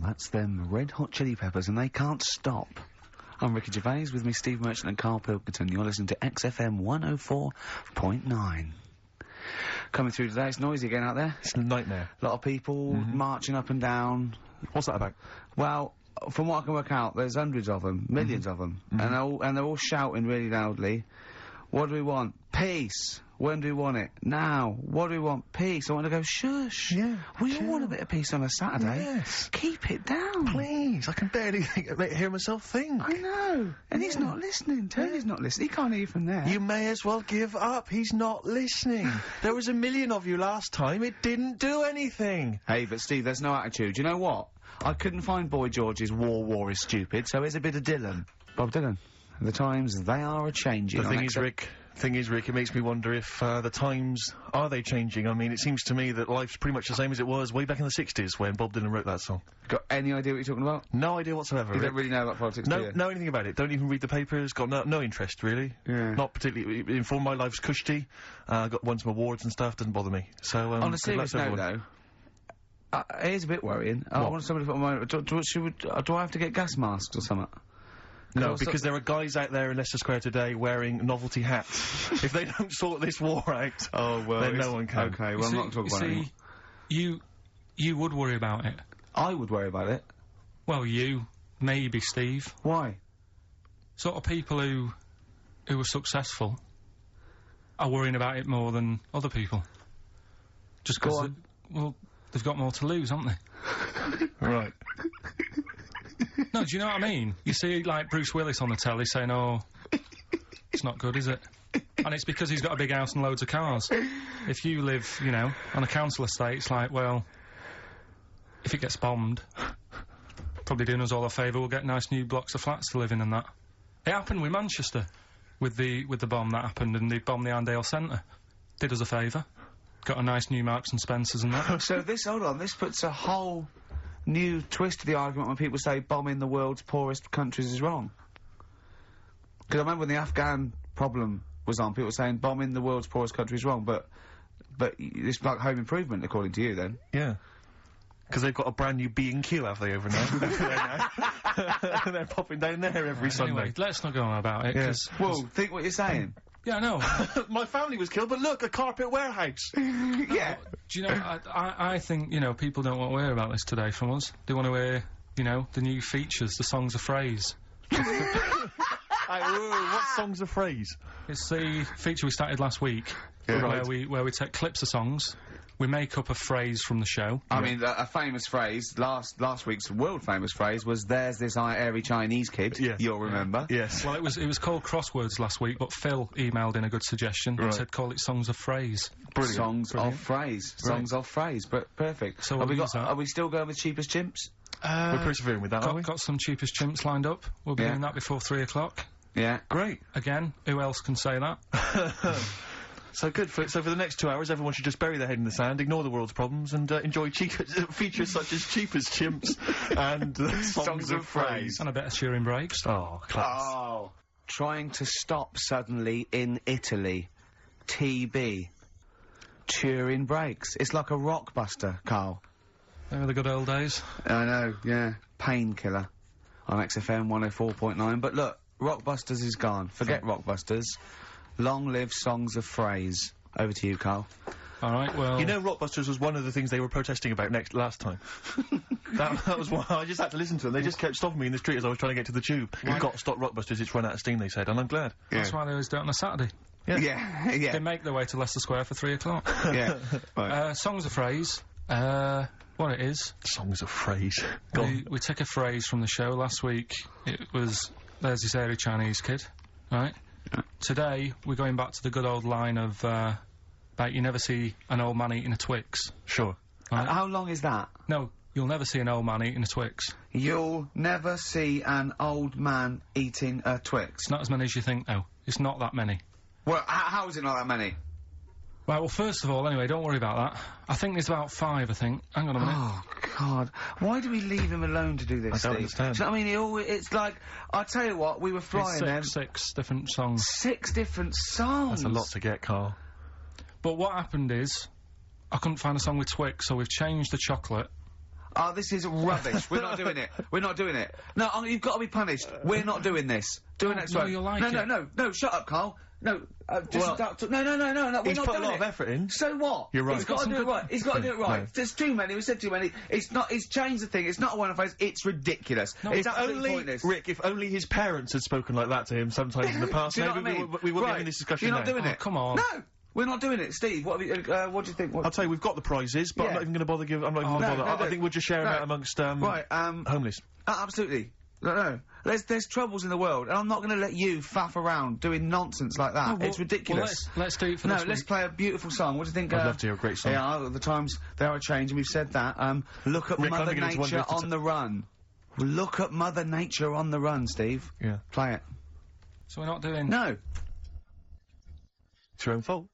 that's them, Red Hot Chili Peppers, and they can't stop. I'm Ricky Gervais, with me Steve Merchant and Carl Pilkington. You're listening to XFM 104.9. Coming through today, it's noisy again out there. It's a nightmare. A lot of people marching up and down. What's that about? Well, from what I can work out, there's hundreds of them, millions of them, and they're all shouting really loudly. What do we want? Peace. When do we want it? Now. What do we want? Peace. I want to go, shush. Yeah. We all want a bit of peace on a Saturday. Yes. Keep it down. Please, I can barely hear myself think. I know. And he's not listening. Tony's not listening. He can't hear you from there. You may as well give up. He's not listening. There was a million of you last time. It didn't do anything. Hey, but Steve, there's no attitude. You know what? I couldn't find Boy George's War is Stupid, so here's a bit of Dylan. Bob Dylan. The times, they are a-changing. The thing is, Rick, it makes me wonder if, the times, are they changing? I mean, it seems to me that life's pretty much the same as it was way back in the 60s when Bob Dylan wrote that song. Got any idea what you're talking about? No idea whatsoever, You Rick. don't really know about politics, do you? Know anything about it. Don't even read the papers. Got no interest, really. Yeah. Not particularly informed. My life's cushy. Won some awards and stuff. Doesn't bother me. So, on a serious note, though, it is a bit worrying. I want somebody to put my... Do I have to get gas masks or something? No, because there are guys out there in Leicester Square today wearing novelty hats. If they don't sort this war out, then no one can. Okay, well, I'm not talking about it anymore. You would worry about it. I would worry about it. Well, you, maybe Steve. Why? Sort of people who are successful are worrying about it more than other people. Just because, well, they've got more to lose, haven't they? Right. No, do you know what I mean? You see, like, Bruce Willis on the telly saying, oh, it's not good, is it? And it's because he's got a big house and loads of cars. If you live, you know, on a council estate, it's like, well, if it gets bombed, probably doing us all a favour, we'll get nice new blocks of flats to live in and that. It happened with Manchester, with the bomb that happened, and they bombed the Arndale Centre. Did us a favour. Got a nice new Marks and Spencers and that. So hold on, this puts a whole new twist to the argument when people say bombing the world's poorest countries is wrong. Because I remember when the Afghan problem was on, people were saying bombing the world's poorest country is wrong, but it's like home improvement, according to you, then. Yeah. Because they've got a brand new B&Q, have they, overnight? They're popping down there every Sunday. Anyway, let's not go on about it, Yes. Well, think what you're saying. Yeah, I know. My family was killed, but look, a carpet warehouse! Yeah. Do you know, I think, you know, people don't want to hear about this today from us. They want to hear, you know, the new features, the songs of phrase. What songs of phrase? It's the feature we started last week, where we take clips of songs, we make up a phrase from the show. I mean, a famous phrase, last week's world-famous phrase was, there's this airy Chinese kid, you'll remember. Yes. Well, it was called Crosswords last week, but Phil emailed in a good suggestion and said call it Songs of Phrase. Brilliant. Songs of phrase. Songs of phrase, but perfect. So are we still going with Cheapest Chimps? We're persevering with that, aren't we? Got some Cheapest Chimps lined up. We'll be doing that before 3 o'clock. Yeah. Great. Again, who else can say that? So good. So for the next 2 hours, everyone should just bury their head in the sand, ignore the world's problems, and enjoy features such as Cheapest Chimps and songs of phrase. And a bit of cheering breaks. Oh, class. Oh. Trying to stop suddenly in Italy. TB. Cheering breaks. It's like a rockbuster, Carl. They were the good old days. I know, yeah. Painkiller. On XFM 104.9. But look, Rockbusters is gone. Forget Rockbusters. Long live Songs of Phrase. Over to you, Carl. Alright, well... You know Rockbusters was one of the things they were protesting about last time. that was why I just had to listen to them. They just kept stopping me in the street as I was trying to get to the tube. You've got to stop Rockbusters, it's run out of steam, they said, and I'm glad. That's why they always do it on a Saturday. Yeah. They make their way to Leicester Square for 3 o'clock. Yeah. Right. Songs of Phrase. What it is... Songs of Phrase. We took a phrase from the show last week. It was, there's this airy Chinese kid, right? Today, we're going back to the good old line of, about you never see an old man eating a Twix. Sure. Right? How long is that? No, you'll never see an old man eating a Twix. You'll never see an old man eating a Twix. It's not as many as you think, though. It's not that many. Well, how is it not that many? Right, well, first of all, anyway, don't worry about that. I think there's about 5, I think. Hang on a minute. Oh, God. Why do we leave him alone to do this, I don't understand. Do you know what I mean? It's like, I'll tell you what, we were flying them. Six different songs. 6 different songs! That's a lot to get, Carl. But what happened is, I couldn't find a song with Twix, so we've changed the chocolate. Oh, this is rubbish. We're not doing it. We're not doing it. No, you've got to be punished. We're not doing this. Do it next no, week. you'll like it. No, shut up, Carl. No, just Well, no, we're not He's doing put a lot it. of effort in. So what? You're right. He's got to do it right. He's got to do it right. No. There's too many. We said too many. It's not. He's changed the thing. It's not a one-off phrase. It's ridiculous. No, it's If absolutely only, pointless. Rick, if only his parents had spoken like that to him sometimes in the past, Do you know maybe what I mean? we wouldn't be Right. having this discussion You're not now. doing it. Come on. No, we're not doing it. Steve, what do you think? I'll tell you, we've got the prizes, but I'm Yeah. not even going to bother giving. I'm not even going to no, bother. no, I think we'll just share them no. out amongst Right. homeless. Absolutely. No. There's troubles in the world, and I'm not going to let you faff around doing nonsense like that. No, well- It's ridiculous. Well, let's do it for No, this let's week. play a beautiful song. What do you think? I'd love to hear a great song. Yeah, the times they are changing. We've said that. Look at Rick, I'm Mother beginning to wonder Nature if it's on the run. Look at Mother Nature on the run, Steve. Yeah. Play it. So we're not doing... No. It's your own fault.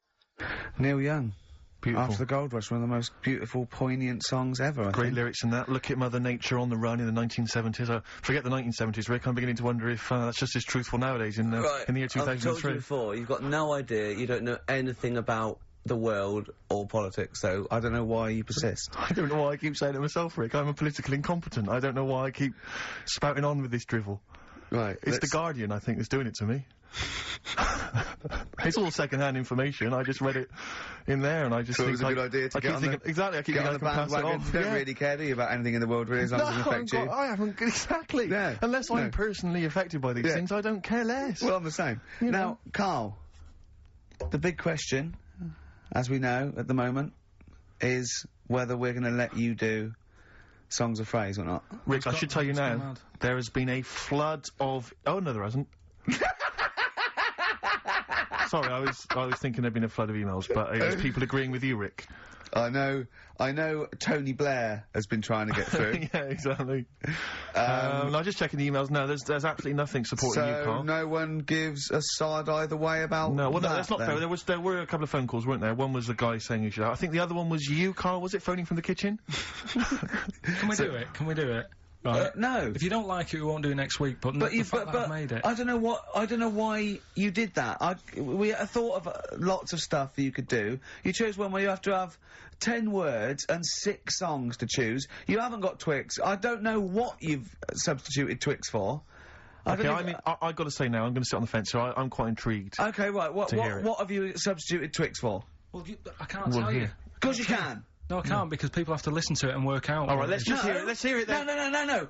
Neil Young. Beautiful. After the Gold Rush, one of the most beautiful, poignant songs ever, I Great think. lyrics in that. Look at Mother Nature on the run in the 1970s. Forget the 1970s, Rick. I'm beginning to wonder if that's just as truthful nowadays in the year I've told you 2003. before, you've got no idea, you don't know anything about the world or politics, so I don't know why you persist. I don't know why I keep saying it myself, Rick. I'm a political incompetent. I don't know why I keep spouting on with this drivel. Right. It's The Guardian, I think, that's doing it to me. It's all second-hand information. I just read it in there, and I just So it think was a good idea to I get keep on thinking, the- exactly. I keep Get thinking on the I can pass it bandwagon. off. You don't Yeah. really care, do you, about anything in the world, really, as long as it doesn't affect you? I haven't exactly. Yeah. Unless No. I'm personally affected by these Yeah. things, I don't care less. Well, I'm the same. You Now, know. Carl, the big question, as we know at the moment, is whether we're going to let you do Songs of Phrase or not. Rick, I got- should tell you it's gone now, mad. there has been a flood of... Oh, no, there hasn't. Sorry, I was thinking there'd been a flood of emails, but it was people agreeing with you, Rick. I know Tony Blair has been trying to get through. Yeah, exactly. I'm just checking the emails now. There's absolutely nothing supporting you, So Carl. no one gives a side either way about No, well, no, that, that's not then? fair. There were a couple of phone calls, weren't there? One was the guy saying you should. I think the other one was you, Carl. Was it phoning from the kitchen? Can we do it? Can we do it? Right. No. If you don't like it, we won't do it next week, but the fact that I've made it... I don't know why you did that. We thought of lots of stuff that you could do. You chose one where you have to have 10 words and 6 songs to choose. You haven't got Twix. I don't know what you've substituted Twix for. Okay, I mean, I've got to say now, I'm going to sit on the fence, so I'm quite intrigued. Okay, right. What to hear it. have you substituted Twix for? Well, I can't tell you. here. Because you can. No, I can't, because people have to listen to it and work out. All what right, it let's is. just hear it. Let's hear it then. No.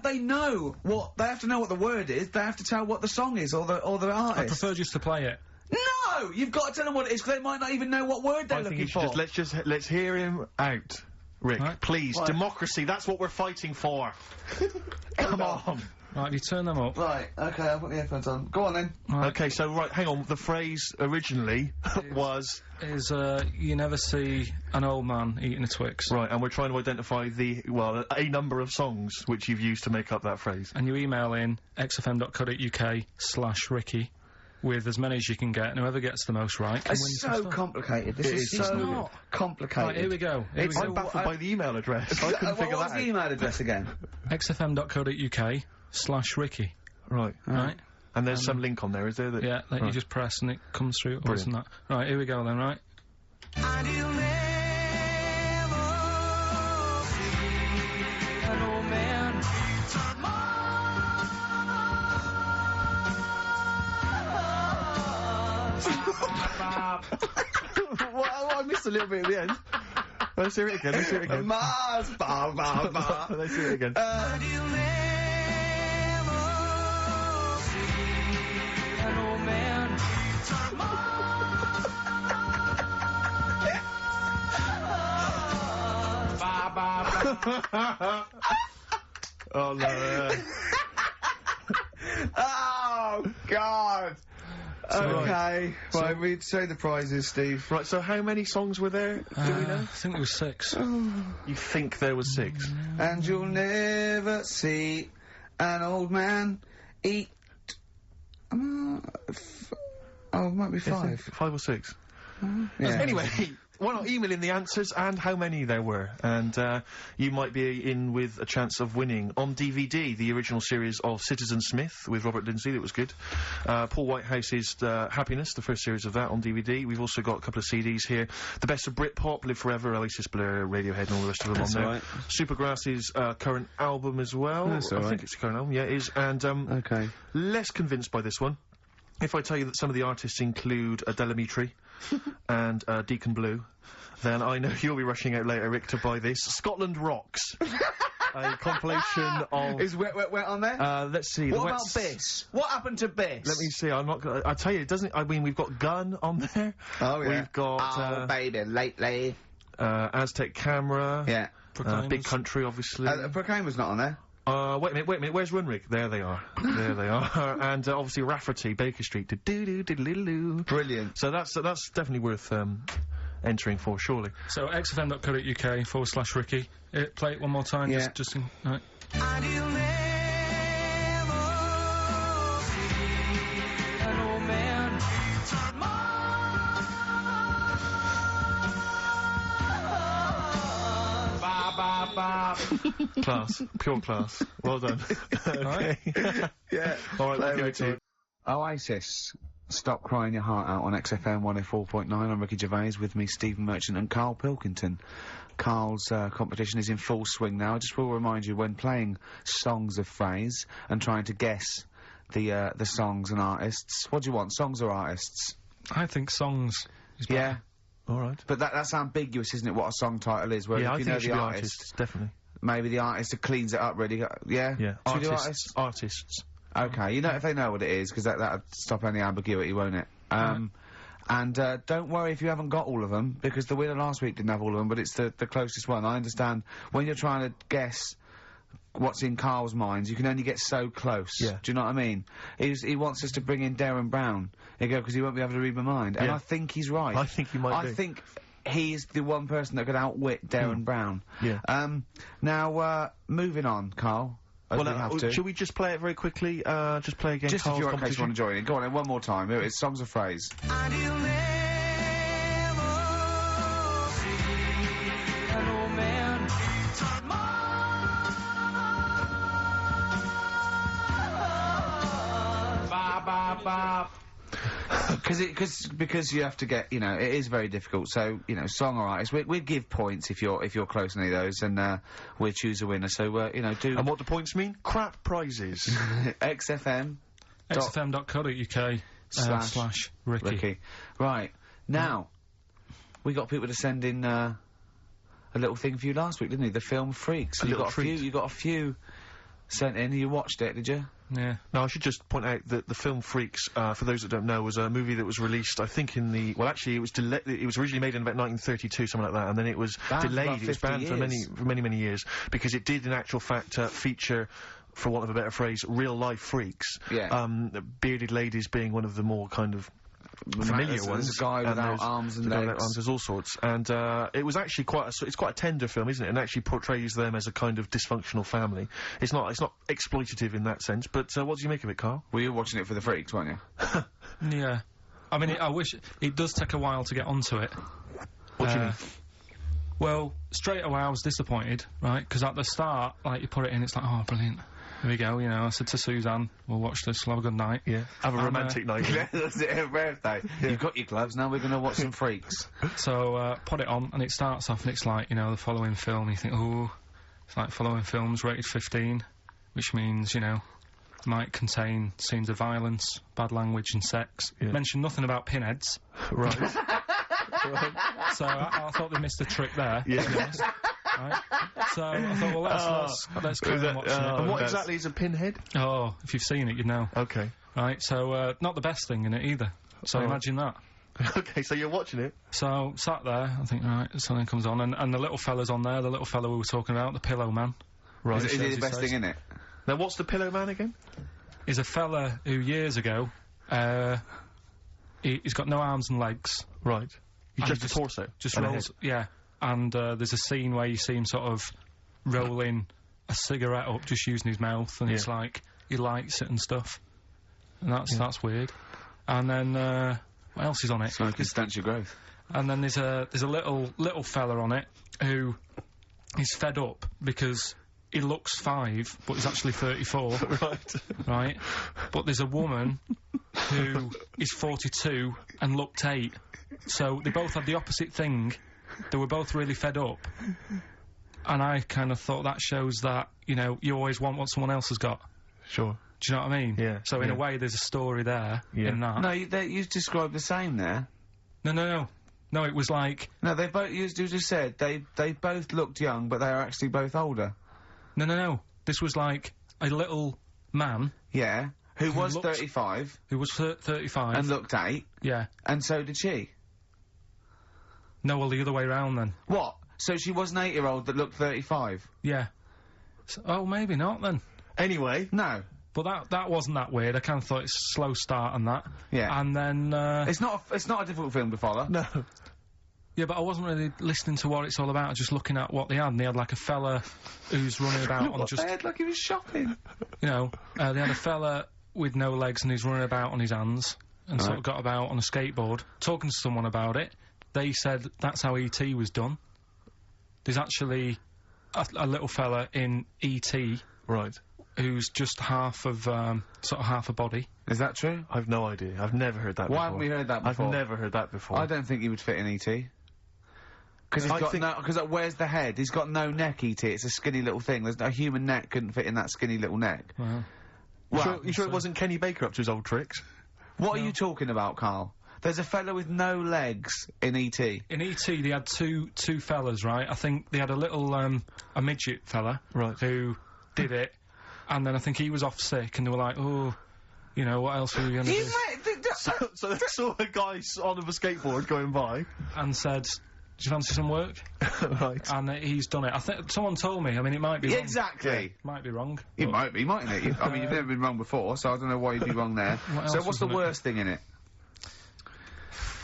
They know what they have to know what the word is. They have to tell what the song is or the artist. I prefer just to play it. No, you've got to tell them what it is because they might not even know what word they're I think looking you should for. let's hear him out, Rick. Right. Please, Right. democracy. That's what we're fighting for. Come on. Right, have you turn them up? Right. Okay, I'll put the headphones on. Go on then. Right. Okay, so right, hang on. The phrase originally was Is, you never see an old man eating a Twix. right, and we're trying to identify a number of songs which you've used to make up that phrase. And you email in xfm.co.uk/Ricky with as many as you can get, and whoever gets the most right can win It's some so stuff. complicated. This is It's so not. complicated. Right, here we go. Here It's we I'm go. baffled by the email address. I couldn't figure What's that the out. email address again? xfm.co.uk/Ricky. Right. Right? And there's some link on there, is there? That Yeah, that you Right. just press and it comes through. Or Brilliant. isn't that? Right, here we go then, right? Well, I missed a little bit at the end. Let's hear it again. Let's hear it again. Mars, ba ba ba. Let's hear it again. Oh no. Oh God. Okay. So- Right, we'd say the prizes, Steve. Right, so how many songs were there? Do we know? I think there was 6. You think there was 6? And you'll never see an old man eat. Oh, it might be 5. 5 or 6? Yeah. Anyway, why not email in the answers and how many there were, and you might be in with a chance of winning on DVD the original series of Citizen Smith with Robert Lindsay. That was good. Paul Whitehouse's Happiness, the first series of that on DVD. We've also got a couple of CDs here. The Best of Britpop, Live Forever, Oasis, Blur, Radiohead, and all the rest of them on there. Right. Supergrass's current album as well. That's all I right. think it's the current album. Yeah, it is. And Okay. less convinced by this one. If I tell you that some of the artists include Delamitri and Deacon Blue, then I know you'll be rushing out later, Rick, to buy this. Scotland Rocks. A compilation of... Is Wet Wet Wet on there? let's see. What about Biss? What happened to Biss? Let me see, I'm not gonna... I tell you, it doesn't... I mean, we've got Gun on there. Oh, yeah. We've got... Oh, baby, lately. Aztec Camera. Yeah. Big Country, obviously. Proclaimer's not on there. Wait a minute, where's Runrig? There they are. There they are. And obviously Rafferty, Baker Street. Do-do-do-do-do-do. Brilliant. So that's definitely worth entering for, surely. So xfm.co.uk/Ricky. Play it one more time. Yeah. Just in, right. Class. Pure class. Well done. Okay. Yeah. All right, we'll give it to you. Oasis. Stop Crying Your Heart Out on XFM 104.9. I'm Ricky Gervais, with me Stephen Merchant and Carl Pilkington. Carl's competition is in full swing now. I just will remind you, when playing songs of phrase and trying to guess the songs and artists, what do you want, songs or artists? I think songs is better. Yeah. All right. But that's ambiguous, isn't it, what a song title is? Where Yeah, if I you think know it should the be artist, artists, definitely. maybe the artist that cleans it up really. Yeah? Yeah. Should we do artists? Artists. Okay, you know if they know what it is, because that'd stop any ambiguity, won't it? And don't worry if you haven't got all of them, because the winner last week didn't have all of them, but it's the closest one. I understand when you're trying to guess what's in Carl's mind, you can only get so close. Yeah. Do you know what I mean? He wants us to bring in Darren Brown. He go, because he won't be able to read my mind. And Yeah. I think he's right. I think he might be. I think he's the one person that could outwit Darren Brown. Yeah. Now, moving on, Carl. Well, we have to. Should we just play it very quickly? Just play again. Just if Carl's you're in case you competition? want to join in. Go on then, one more time. Here it is, songs of phrase. Because you have to get, you know, it is very difficult. So, you know, song or artist, we'd give points if you're close to any of those, and we'll choose a winner. So, you know, do And what do points mean? Crap prizes. XFM xfm.co.uk /Ricky. Ricky. Right now, we got people to send in a little thing for you last week, didn't you? The film Freaks. You little got treat. You got a few sent in. You watched it, did you? Yeah. Now, I should just point out that the film Freaks, for those that don't know, was a movie that was released, I think, in the... Well, actually, it was originally made in about 1932, something like that, and then it was Banned for delayed. about It was 50 banned for many years, because it did, in actual fact, feature, for want of a better phrase, real-life freaks. Yeah. Bearded ladies being one of the more kind of familiar There's ones. a guy and without there's arms and the guy legs. without arms, there's all sorts. And it was actually it's quite a tender film, isn't it? And actually portrays them as a kind of dysfunctional family. It's not exploitative in that sense. But what do you make of it, Carl? Well, you were watching it for the Freaks, weren't you? Yeah. I mean, I wish... It does take a while to get onto it. What do you mean? Well, straight away I was disappointed, right? Because at the start, like, you put it in, it's like, oh, brilliant. Here we go, you know. I said to Suzanne, we'll watch this, we'll have a good night. Yeah. Have a romantic night. That's it, her birthday. You've got your gloves, now we're going to watch some Freaks. So, put it on, and it starts off, and it's like, you know, the following film, and you think, oh, it's like following films rated 15, which means, you know, might contain scenes of violence, bad language, and sex. Yeah. Mention nothing about pinheads. Right. So I thought they missed a trick there. Yeah. To be honest. Right? So I thought, well, let's carry on watching it. And what exactly is a pinhead? Oh, if you've seen it, you'd know. Okay. Right, so, not the best thing in it either. So Oh. imagine that. Okay, so you're watching it. So, sat there, I think, right, something comes on, and the little fella's on there, the little fella we were talking about, the Pillow Man. Right. Is it the best thing in it? Now, what's the Pillow Man again? Is a fella who, years ago, he's got no arms and legs. Right. He's And just a torso. Just and a rolls, head. yeah. And, there's a scene where you see him sort of rolling a cigarette up, just using his mouth, and it's like, he lights it and stuff. And that's weird. And then, what else is on it? Smoking stunts your growth. And then there's a little fella on it who is fed up because he looks 5, but he's actually 34. Right. Right? But there's a woman who is 42 and looked 8. So they both had the opposite thing. They were both really fed up. And I kind of thought that shows that, you know, you always want what someone else has got. Sure. Do you know what I mean? Yeah. So in a way, there's a story there in that. No, you described the same there. No, it was like... No, they both, you just said, they both looked young, but they are actually both older. No. This was like a little man... Yeah, who was looked- 35. Who was 35. And looked 8. Yeah. And so did she. No, well, the other way round then. What? So she was an 8-year-old that looked 35? Yeah. Oh, maybe not then. Anyway. No. But that wasn't that weird. I kind of thought it's a slow start on that. Yeah. And then... It's not a difficult film to follow. No. Yeah, but I wasn't really listening to what it's all about, just looking at what they had, and they had, like, a fella who's running about on just... They had like he was shopping. You know, they had a fella with no legs and he's running about on his hands, and sort of got about on a skateboard, talking to someone about it. They said that's how E.T. was done. There's actually a little fella in E.T. Right. who's just half of, sort of half a body. Is that true? I've no idea. I've never heard that before. Why haven't we heard that before? I've never heard that before. I don't think he would fit in E.T. Because he's got no, because where's the head? He's got no neck, E.T. It's a skinny little thing. There's a human neck couldn't fit in that skinny little neck. Wow. Well, you sure it wasn't Kenny Baker up to his old tricks? What are you talking about, Carl? There's a fella with no legs in E.T. In E.T. they had two fellas, right? I think they had a little, a midget fella. Right. Who did it, and then I think he was off sick, and they were like, oh, you know, what else are we gonna do? So they saw a guy on a skateboard going by. And said, do you fancy some work? Right. And he's done it. I think someone told me, I mean, it might be wrong. Exactly. Might be wrong. It might be, mightn't it? I mean, you've never been wrong before, so I don't know why you'd be wrong there. So what's the worst thing in it?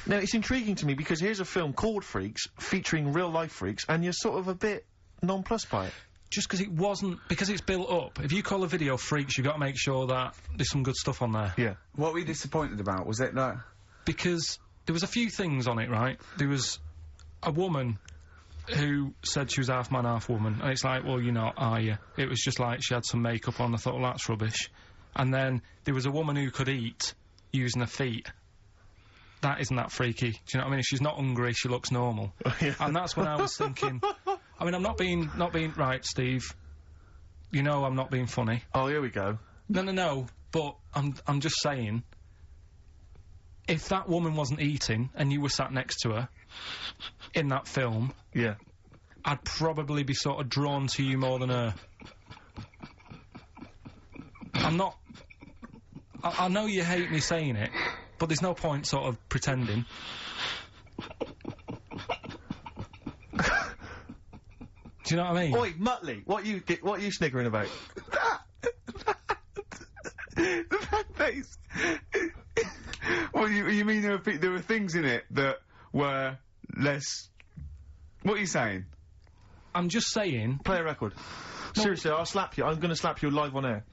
Now, it's intriguing to me because here's a film called Freaks, featuring real-life freaks, and you're sort of a bit nonplussed by it. Just because it wasn't, because it's built up. If you call a video Freaks, you've got to make sure that there's some good stuff on there. Yeah. What were you disappointed about? Was it that? Because there was a few things on it, right? There was a woman who said she was half man, half woman, and it's like, well, you're not, are you? It was just like she had some makeup on. I thought, well, that's rubbish. And then there was a woman who could eat using her feet. That isn't that freaky. Do you know what I mean? If she's not hungry, she looks normal. Yeah. And that's when I was thinking, I mean, I'm not being right, Steve. You know I'm not being funny. Oh, here we go. No, but I'm just saying, if that woman wasn't eating and you were sat next to her in that film, yeah, I'd probably be sort of drawn to you more than her. I'm not... I know you hate me saying it, but there's no point sort of pretending. Do you know what I mean? Oi, Muttley, what are you sniggering about? The fact that he's... Well, you mean there were things in it that were less... What are you saying? I'm just saying... Play a record. No. Seriously, I'll slap you. I'm gonna slap you live on air.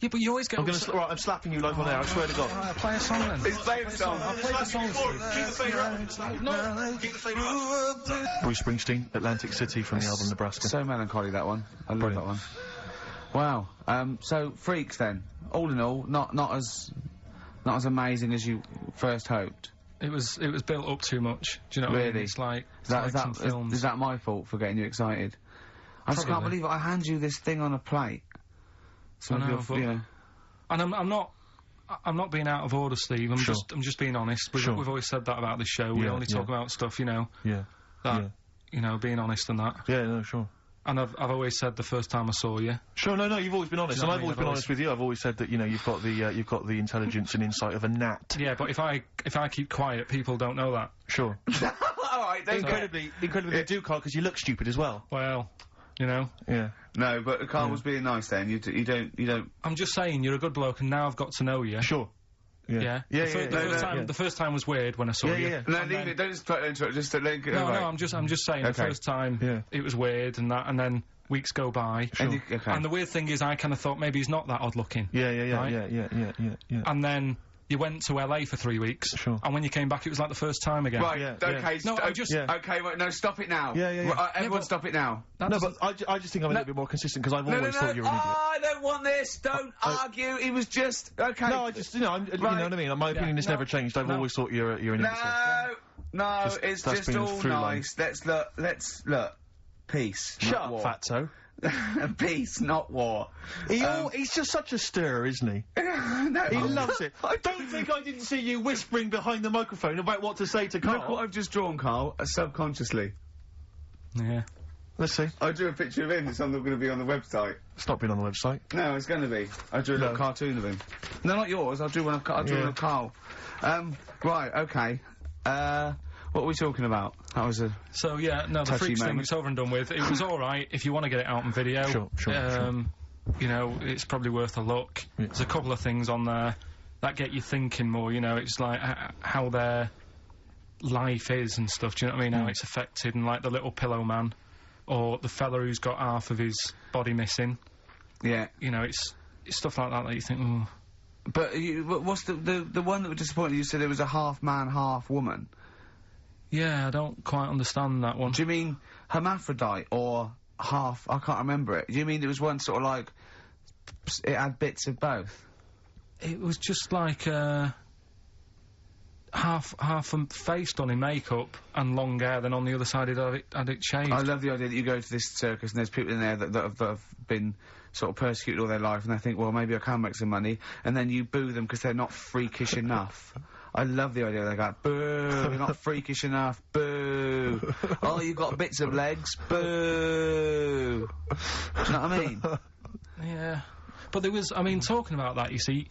Yeah, but you always get... Right, I'm slapping you live on air, I swear to God. Alright, play a song then. He's playing a song. I'll play the song. Keep the favourite. No, keep the favourite. Bruce Springsteen, Atlantic City from the album Nebraska. So melancholy, that one. I love that one. Wow. So, Freaks then. All in all, not as amazing as you first hoped. It was built up too much. Do you know what I mean? Really? It's like... Is that my fault for getting you excited? I just can't believe it. I hand you this thing on a plate. So I know, but... you know. And I'm not being out of order, Steve. I'm just being honest. We've always said that about this show. We only talk about stuff, you know. Yeah. You know, being honest and that. Yeah, no, sure. And I've always said the first time I saw you. Sure, no, you've always been honest, and I've always been honest with you. I've always said that, you know, you've got the intelligence and insight of a gnat. Yeah, but if I keep quiet, people don't know that. Sure. Alright, incredibly, they do, Carl, because you look stupid as well. Well, you know. Yeah. No, but Carl was being nice then. You don't... I'm just saying, you're a good bloke, and now I've got to know you. Sure. Yeah. The first time was weird when I saw you. Yeah. No, leave it. Don't just try to interrupt. Just let it go. No, I'm just saying. The first time it was weird, and and weeks go by. Sure. And the weird thing is, I kind of thought maybe he's not that odd looking. Yeah. And then you went to LA for 3 weeks, Sure. and when you came back, it was like the first time again. Right, Yeah, okay, yeah. No, I'm just- okay, right, no, stop it now. Yeah. Right, everyone but- stop it now. That No, doesn't- but I just think I'm a little bit more consistent, because I've No, always thought you were an idiot. I don't want this, don't argue, it was just, okay. No, I just, you know, you know Right. what I mean? My opinion has no, never changed. I've no. always thought you're an idiot. No, it's that's just been all through line. nice. Let's look. Peace. Shut not up, war. fatso. Peace, not war. He's just such a stirrer, isn't he? No, He loves it. I don't think I didn't see you whispering behind the microphone about what to say to Carl. Look what I've just drawn, Carl, subconsciously. Yeah. Let's see. I drew a picture of him that's going to be on the website. It's not been on the website. No, it's going to be. I drew a little cartoon of him. No, not yours. I drew one of Carl. Right, okay. What are we talking about? That was a... So yeah, no, the Touchy Freaks thing moment. was over and done with. It was alright if you want to get it out on video. Sure. You know, it's probably worth a look. Yeah. There's a couple of things on there that get you thinking more, you know, it's like how their life is and stuff, do you know what I mean? How it's affected, and like the little pillow man, or the fella who's got half of his body missing. Yeah. You know, it's stuff like that you think, oh. But what's the one that was disappointing? You said it was a half man, half woman. Yeah, I don't quite understand that one. Do you mean hermaphrodite or half? I can't remember it. Do you mean it was one sort of like it had bits of both? It was just like half a face done in makeup and long hair, then on the other side it had it shaved. I love the idea that you go to this circus and there's people in there that have been sort of persecuted all their life, and they think, well, maybe I can make some money, and then you boo them because they're not freakish enough. I love the idea they go, boo, you're not freakish enough, boo. Oh, you've got bits of legs, boo. Do you know what I mean? Yeah. But there was, I mean, talking about that, you see,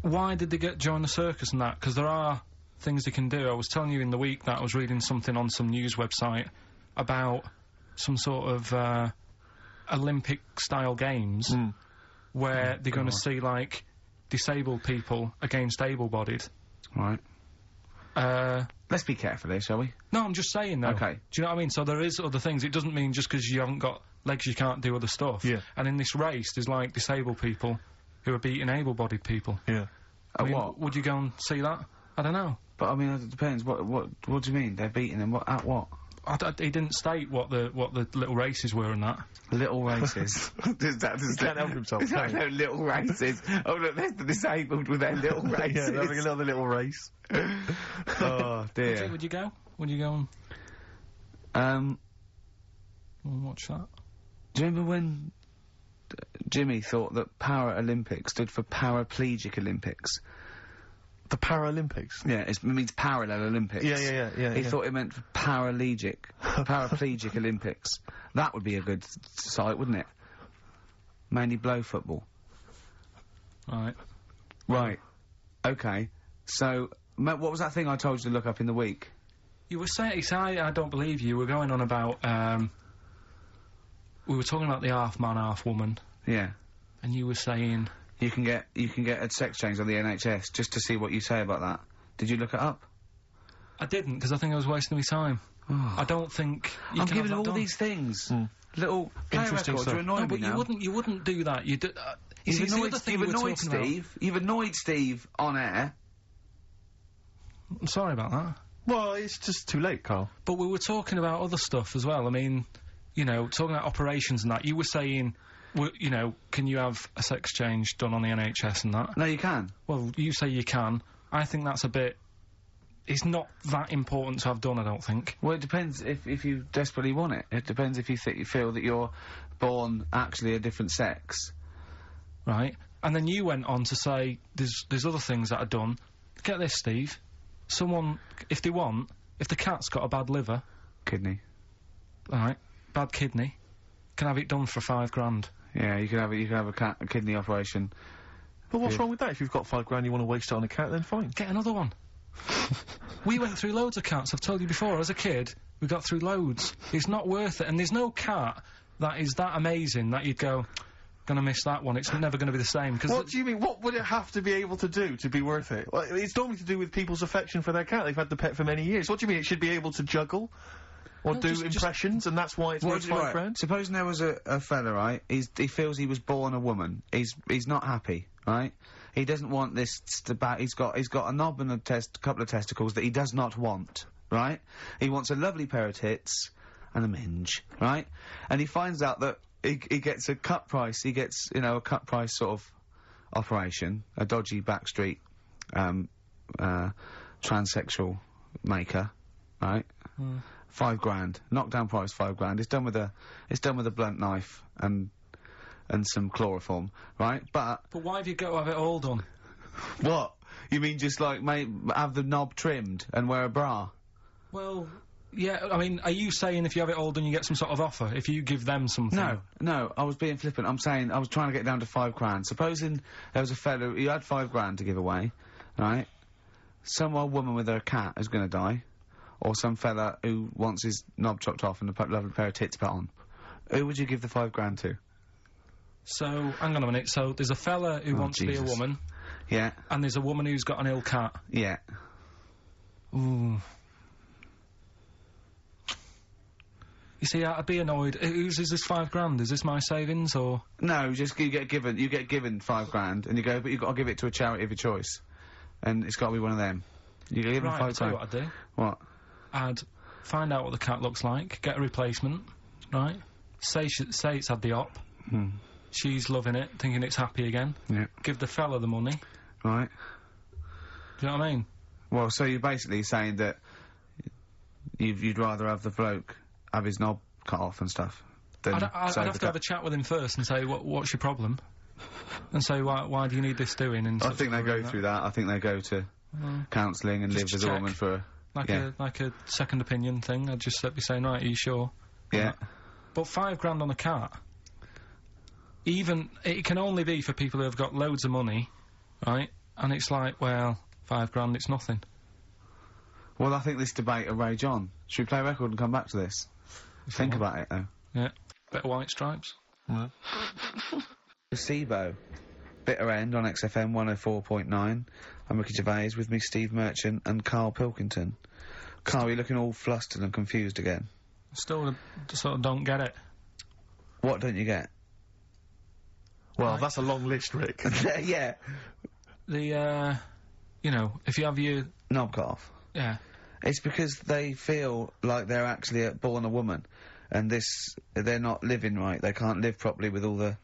why did they join the circus and that? Because there are things they can do. I was telling you in the week that I was reading something on some news website about some sort of Olympic-style games where they're going to see, like, disabled people against able-bodied. Right. Let's be careful here, shall we? No, I'm just saying, though. Okay. Do you know what I mean? So there is other things. It doesn't mean just because you haven't got legs you can't do other stuff. Yeah. And in this race, there's, like, disabled people who are beating able-bodied people. Yeah. I mean, what? would you go and see that? I don't know. But, I mean, it depends. What do you mean? They're beating them? At what? He didn't state what the little races were and that. Little races. Does that Can't help himself, can he? No, little races. Oh, look, there's the disabled with their little races. Yeah, they're having another little race. Oh, dear. Would you go? Would you go and watch that? Do you remember when Jimmy thought that Para-Olympic stood for Paraplegic Olympics? The Paralympics? Yeah, it means Parallel Olympics. Yeah. He thought it meant Paraplegic Olympics. That would be a good site, wouldn't it? Mainly blow football. Right. Right. Okay. So, what was that thing I told you to look up in the week? You were saying, I don't believe you. We're going on about, we were talking about the half man, half woman, Yeah. and you were saying... You can get a sex change on the NHS, just to see what you say about that. Did you look it up? I didn't, because I think I was wasting my time. I don't think you I'm can giving have all that done. these things. Little play Interesting records stuff. are annoying No, but me now. you wouldn't do that. You see, it's the other thing You've we were annoyed talking about. Steve. You've annoyed Steve on air. I'm sorry about that. Well, it's just too late, Carl. But we were talking about other stuff as well. I mean, you know, talking about operations and that. You were saying, you know, can you have a sex change done on the NHS and that? No, you can. Well, you say you can. I think that's a bit... It's not that important to have done, I don't think. Well, it depends if you desperately want it. It depends if you feel that you're born actually a different sex. Right? And then you went on to say there's other things that are done. Get this, Steve. Someone, if the cat's got a bad liver... Kidney. Alright, bad kidney, can have it done for $5,000. Yeah, you can have a kidney operation. But what's wrong with that? If you've got $5,000 you want to waste it on a cat, then fine. Get another one. We went through loads of cats, I've told you before, as a kid, we got through loads. It's not worth it, and there's no cat that is that amazing that you'd go, gonna miss that one, it's never gonna be the same, because... What do you mean? What would it have to be able to do to be worth it? Well, it's normally to do with people's affection for their cat. They've had the pet for many years. What do you mean? It should be able to juggle? Or No, do just- impressions, and that's why it's worth Right, £5,000? supposing there was a fella, right? He feels he was born a woman. He's not happy, right? He doesn't want this he's got a knob and a couple of testicles that he does not want, right? He wants a lovely pair of tits and a minge, right? And he finds out that he gets a cut price. He gets, you know, a cut price sort of operation, a dodgy backstreet transsexual maker, right? £5,000, knockdown price £5,000. It's done with a blunt knife and some chloroform, right? But why have you got to have it all done? what? You mean just like have the knob trimmed and wear a bra? Well, yeah, I mean, are you saying if you have it all done you get some sort of offer, if you give them something? No, I was being flippant. I'm saying I was trying to get down to £5,000. Supposing there was a fellow who had £5,000 to give away, right? Some old woman with her cat is going to die, or some fella who wants his knob chopped off and a lovely pair of tits put on. Who would you give the £5,000 to? So, hang on a minute, so there's a fella who wants to be a Jesus. woman, Yeah, and there's a woman who's got an ill cat. yeah. Ooh. You see, I'd be annoyed. Is this £5,000? Is this my savings, or...? No, just you get given £5,000, and you go, but you've got to give it to a charity of your choice, and it's got to be one of them. You give them Right, I'll tell you £5,000. what I'd do. What? I'd find out what the cat looks like, get a replacement, right? Say it's had the op. She's loving it, thinking it's happy again. Yeah. Give the fella the money. Right. Do you know what I mean? Well, so you're basically saying that you'd rather have the bloke have his knob cut off and stuff than I'd save have the to have cat. a chat with him first and say, what's your problem? And say, why do you need this doing? And I think they go through that. I think they go to counselling and Just live as a check. woman for like a second opinion thing. I'd just be saying, right, are you sure? yeah. But £5,000 on a cat, even, it can only be for people who have got loads of money, right? And it's like, well, £5,000, it's nothing. Well, I think this debate will rage on. Should we play a record and come back to this? Think about it, though. Yeah. Better White Stripes. Placebo. Bitter End on XFM 104.9. I'm Ricky Gervais, with me Steve Merchant and Carl Pilkington. Carl, you're looking all flustered and confused again. Still sort of don't get it. What don't you get? Well, that's a long list, Rick. Yeah. The, you know, if you have your... Knob cut off. Yeah. It's because they feel like they're actually born a woman, and they're not living right. They can't live properly with all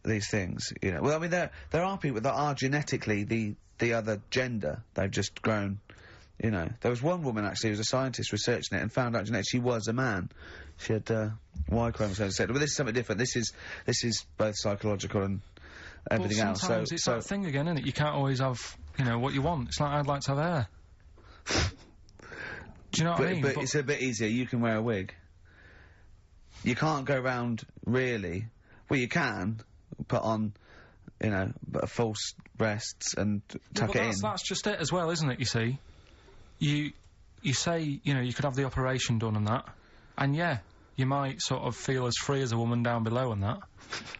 these things, you know. Well, I mean, there are people that are genetically the other gender. They've just grown, you know. There was one woman, actually, who was a scientist researching it and found out genetically she was a man. She had, Y chromosomes, etc. But this is something different. This is both psychological and everything well, else. sometimes it's that thing again, isn't it? You can't always have, you know, what you want. It's like, I'd like to have hair. Do you know what I mean? But it's a bit easier. You can wear a wig. You can't go round, really. Well, you can put on, you know, false breasts and tuck it in. That's just it as well, isn't it, you see? You say, you know, you could have the operation done and that, and yeah, you might sort of feel as free as a woman down below and that,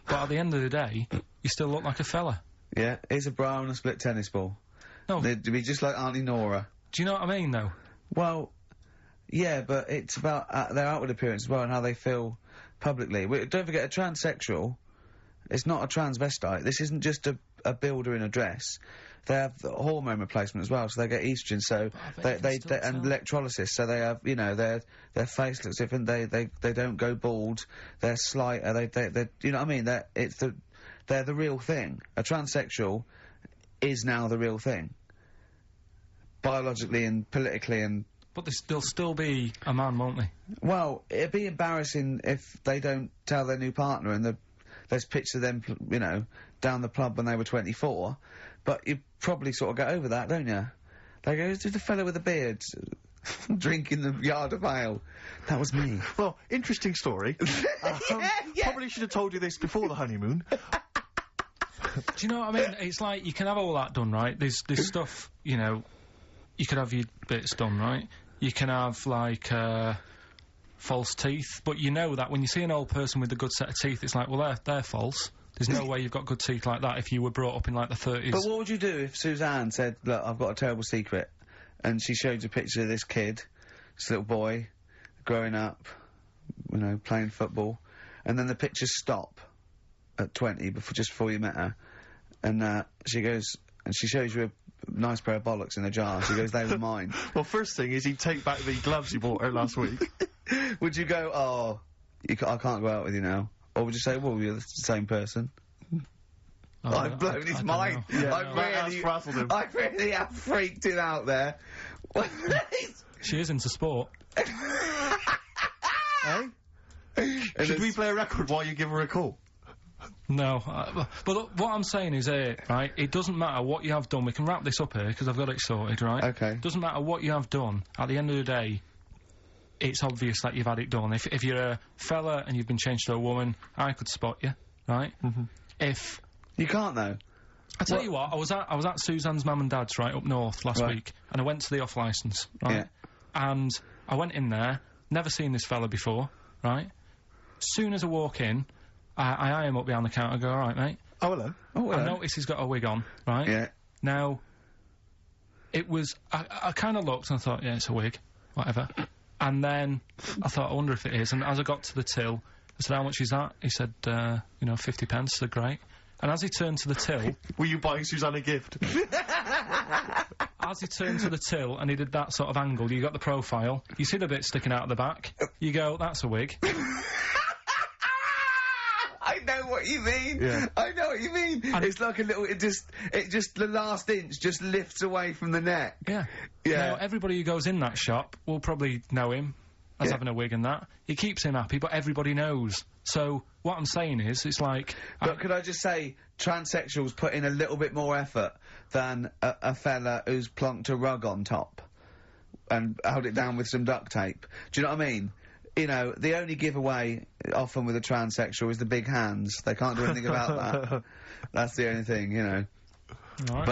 but at the end of the day, you still look like a fella. Yeah, here's a bra and a split tennis ball. No. They'd be just like Auntie Nora. Do you know what I mean, though? Well, yeah, but it's about their outward appearance as well and how they feel publicly. Don't forget, a transsexual, it's not a transvestite. This isn't just a builder in a dress. They have hormone replacement as well, so they get estrogen, so they and electrolysis, so they have, you know, their face looks different, they don't go bald, they're slighter, they you know what I mean? They're the real thing. A transsexual is now the real thing. Biologically and politically and... But they'll still be a man, won't they? Well, it'd be embarrassing if they don't tell their new partner and there's pictures of them, you know, down the pub when they were 24, but you probably sort of get over that, don't you? They go, who's the fella with the beard drinking the yard of ale? That was me. Well, interesting story. Yeah. Probably should have told you this before the honeymoon. Do you know what I mean? It's like, you can have all that done, right? There's stuff, you know, you could have your bits done, right? You can have, like, false teeth, but you know that when you see an old person with a good set of teeth, it's like, well, they're false. There's no way you've got good teeth like that if you were brought up in, like, the 30s. But what would you do if Suzanne said, look, I've got a terrible secret, and she showed you a picture of this kid, this little boy, growing up, you know, playing football, and then the pictures stop at 20 just before you met her, and she goes and she shows you a nice pair of bollocks in a jar. She goes, they were mine. Well, first thing is he'd take back the gloves you bought her last week. Would you go, oh, I can't go out with you now? Or would you say, well, you're the same person? Oh, I've blown his don't mind. know. Yeah, that's frazzled him. I really have freaked him out there. She is into sport. Eh? Should we play a record while you give her a call? No, but look, what I'm saying is right, it doesn't matter what you have done. We can wrap this up here, because I've got it sorted, right? Okay. It doesn't matter what you have done. At the end of the day, it's obvious that you've had it done. If you're a fella and you've been changed to a woman, I could spot you, right? Mm-hmm. If... You can't, though. I tell you what, I was at Suzanne's mum and dad's, right, up north last week, and I went to the off-licence, right? Yeah. And I went in there, never seen this fella before, right? Soon as I walk in, I eye him up behind the counter and go, all right, mate. Oh, hello. Oh, hello. I notice he's got a wig on, right? Yeah. Now, it was... I kind of looked and I thought, yeah, it's a wig, whatever. And then I thought, I wonder if it is. And as I got to the till, I said, how much is that? He said, you know, 50 pence. I said, great. And as he turned to the till... Were you buying Suzanne a gift? As he turned to the till and he did that sort of angle, you got the profile, you see the bit sticking out of the back, you go, that's a wig. I know what you mean. Yeah. I know what you mean. And it's like a little. It just the last inch just lifts away from the neck. Yeah. Yeah. Now, everybody who goes in that shop will probably know him as Yeah. having a wig and that. He keeps him happy, but everybody knows. So, what I'm saying is, it's like... But could I just say, transsexuals put in a little bit more effort than a fella who's plunked a rug on top and held it down with some duct tape. Do you know what I mean? You know, the only giveaway often with a transsexual is the big hands. They can't do anything about that. That's the only thing, you know. Right,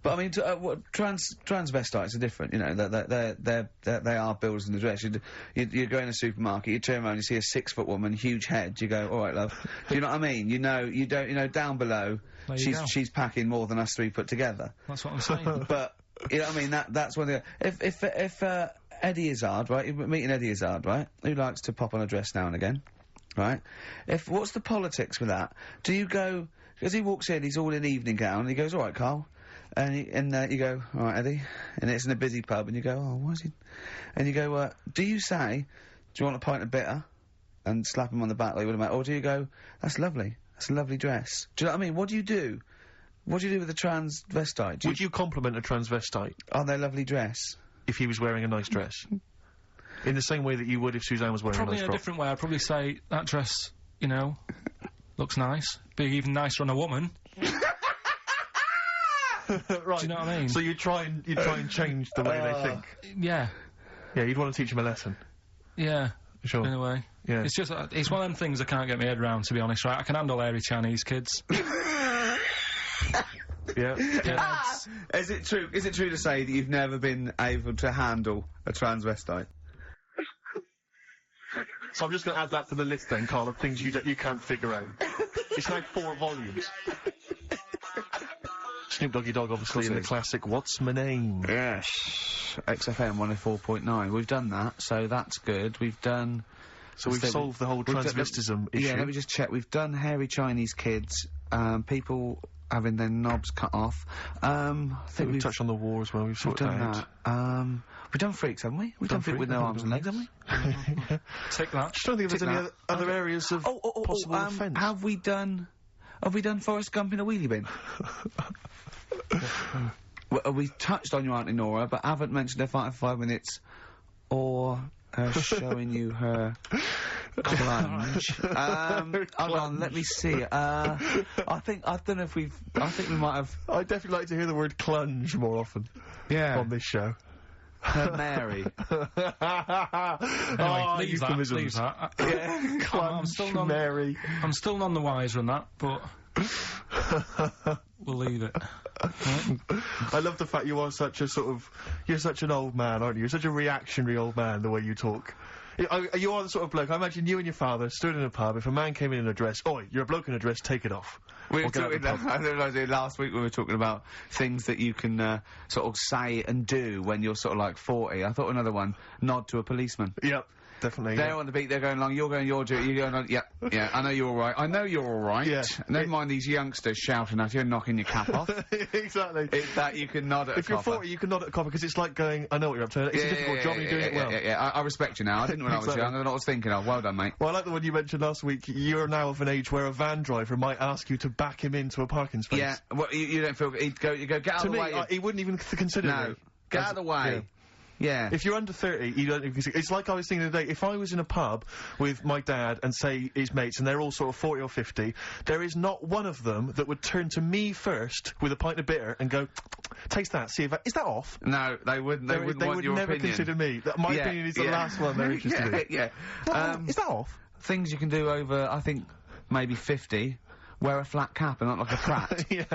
But I mean, transvestites are different. You know, they are builders in the dress. You go in a supermarket, you turn around, you see a 6-foot woman, huge head. You go, all right, love. Do you know what I mean? You know, down below, There you go. she's packing more than us 3 put together. That's what I'm saying. But you know what I mean? That's one thing. If Eddie Izzard, right? You're meeting Eddie Izzard, right? Who likes to pop on a dress now and again, right? What's the politics with that? Do you go, because he walks in, he's all in evening gown, and he goes, all right, Carl. And you go, all right, Eddie. And it's in a busy pub, and you go, oh, why is he? And you go, do you say, do you want a pint of bitter? And slap him on the back like you would have, or do you go, that's lovely. That's a lovely dress. Do you know what I mean? What do you do? What do you do with a transvestite? Would you compliment a transvestite on their lovely dress? if he was wearing a nice dress? In the same way that you would if Suzanne was wearing Probably a nice in a frock. different way. I'd probably say that dress, you know, looks nice. Be even nicer on a woman. Right. Do you know what I mean? So you try and change the way they think. Yeah. Yeah, you'd want to teach them a lesson. Yeah. Sure. In a way. Yeah. It's just, it's one of them things I can't get my head around, to be honest, right? I can handle hairy Chinese kids. Yeah. Is it true to say that you've never been able to handle a transvestite? So I'm just going to add that to the list then, Carl, of things you can't figure out. It's now 4 volumes. Snoop Doggy Dogg, obviously, in the classic What's My Name? Yes. XFM 104.9. We've done that, so that's good. We've done... So we've solved the whole transvestism issue. Yeah, let me just check. We've done hairy Chinese kids, people having their knobs cut off. I think we've touched on the war as well. We've sorted done that out. We've done freaks, haven't we? We've done freaks with no arms and legs, haven't we? Take that. Just don't think if there's any other areas of possible offence. Have we done Forrest Gump in a wheelie bin? Well, we touched on your Auntie Nora, but haven't mentioned her fight for 5 minutes, or her showing you her clunge. Hold on, let me see. I don't know if I think we might have... I'd definitely like to hear the word clunge more often. Yeah. On this show. Her Mary. Anyway, leave that. Yeah. Clunge, Mary. I'm still none the wiser on that, but... we'll leave it. Right? I love the fact you're such an old man, aren't you? You're such a reactionary old man, the way you talk. You are the sort of bloke, I imagine you and your father stood in a pub, if a man came in a dress, oi, you're a bloke in a dress, take it off. We were Or get out talking, the pub. I realised last week we were talking about things that you can, sort of say and do when you're sort of like 40. I thought another one, nod to a policeman. Yep, definitely. They're on the beat, they're going along, you're going your duty, you're going on, yeah, I know you're alright, I know you're alright. Yeah. Never mind these youngsters shouting at you and knocking your cap off. Exactly. It's that you can nod at If a you're copper. 40, you can nod at a copper, because it's like going, I know what you're up to, it's a difficult job, and you're doing it well. Yeah, I respect you now, I didn't when I was Exactly. young, I don't know what I was thinking of, well done mate. Well, I like the one you mentioned last week, you're now of an age where a van driver might ask you to back him into a parking space. Yeah, well, you don't feel, you go, get out To of the me, way. he wouldn't even consider No, it. get out of the way. Yeah. If you're under 30, you don't even consider. It's like I was thinking today, if I was in a pub with my dad and, say, his mates, and they're all sort of 40 or 50, there is not one of them that would turn to me first with a pint of bitter and go, taste that, see if is that off? No, they wouldn't. They wouldn't want would your never opinion. consider me. My opinion is the last one they're interested in. Yeah. Is that off? Things you can do over, I think, maybe 50. Wear a flat cap and not like a prat. Yeah.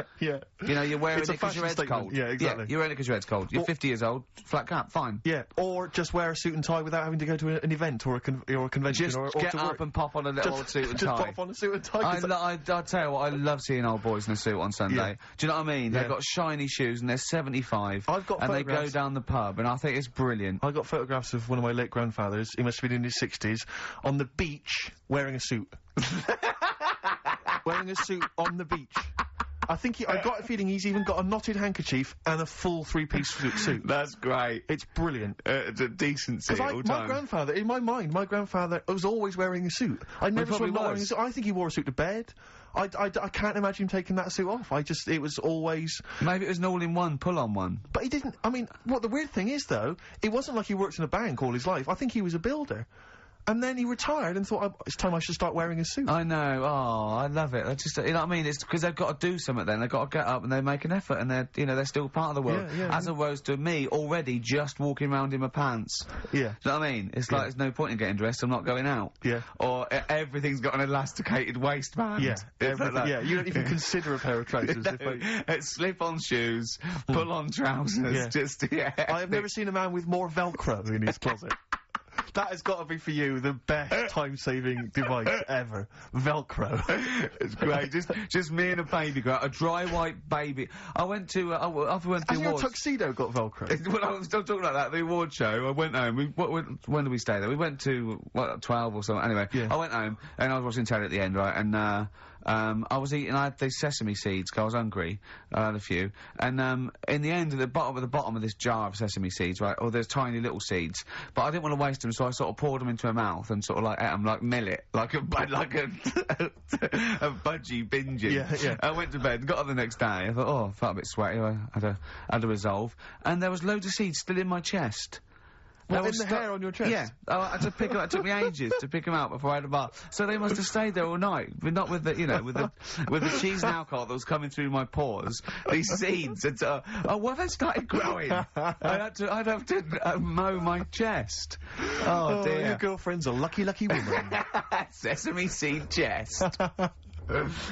You know, you're wearing It's it a because your fashion head's statement. cold. Yeah, exactly. You're wearing it because your head's cold. You're 50 years old, flat cap, fine. Yeah, or just wear a suit and tie without having to go to an event or a convention Just or get to up work. and pop on a little old suit and just tie. pop on a suit and tie. 'cause I tell you what, I love seeing old boys in a suit on Sunday. Yeah. Do you know what I mean? Yeah. They've got shiny shoes and they're 75. I've got and they go photographs. down the pub and I think it's brilliant. I got photographs of one of my late grandfathers, he must have been in his 60s, on the beach, wearing a suit. Wearing a suit on the beach. I got a feeling he's even got a knotted handkerchief and a full three-piece suit. That's great. It's brilliant. It's a decency at all My times. grandfather, in my mind, was always wearing a suit. I never saw probably him not wearing a was. suit. I think he wore a suit to bed. I can't imagine him taking that suit off. It was always... Maybe it was an all-in-one, pull-on one. But he didn't, I mean, what the weird thing is, though, it wasn't like he worked in a bank all his life. I think he was a builder. And then he retired and thought, it's time I should start wearing a suit. I know. Oh, I love it. I just, you know what I mean? It's because they've got to do something then. They've got to get up and they make an effort and they're still part of the world. Yeah, As opposed to me already just walking around in my pants. Yeah. Do you know what I mean? It's like there's no point in getting dressed, I'm not going out. Yeah. Or everything's got an elasticated waistband. Yeah. It's like that. Yeah, you don't even consider a pair of trousers. It's slip-on shoes, pull-on trousers, Yeah. just, I have never seen a man with more Velcro in his closet. That has got to be for you the best time-saving device ever. Velcro. It's great. Just me and a baby girl, a dry white baby. I went to, after we went to Has the your awards. tuxedo got Velcro? Well, I was still talking about that, the award show. I went home. When did we stay there? We went to, 12 or something. Anyway, Yeah. I went home and I was watching telly at the end, right? And, I was eating, I had these sesame seeds 'cause I was hungry. I had a few. And, in the end, at the bottom of this jar of sesame seeds, right? There's tiny little seeds. But I didn't want to waste them, so I sort of poured them into my mouth and sort of like ate them like millet. Like a budgie binging. Yeah. I went to bed, got up the next day. I thought, I felt a bit sweaty. I had a resolve. And there was loads of seeds still in my chest. What, They in were the hair on your chest? Yeah. I had to pick them. It took me ages to pick them out before I had a bath. So they must have stayed there all night, but not with the, with the cheese and alcohol that was coming through my pores. These seeds had, they started growing. I'd have to mow my chest. Oh dear. Your girlfriend's a lucky, lucky woman. Sesame seed chest.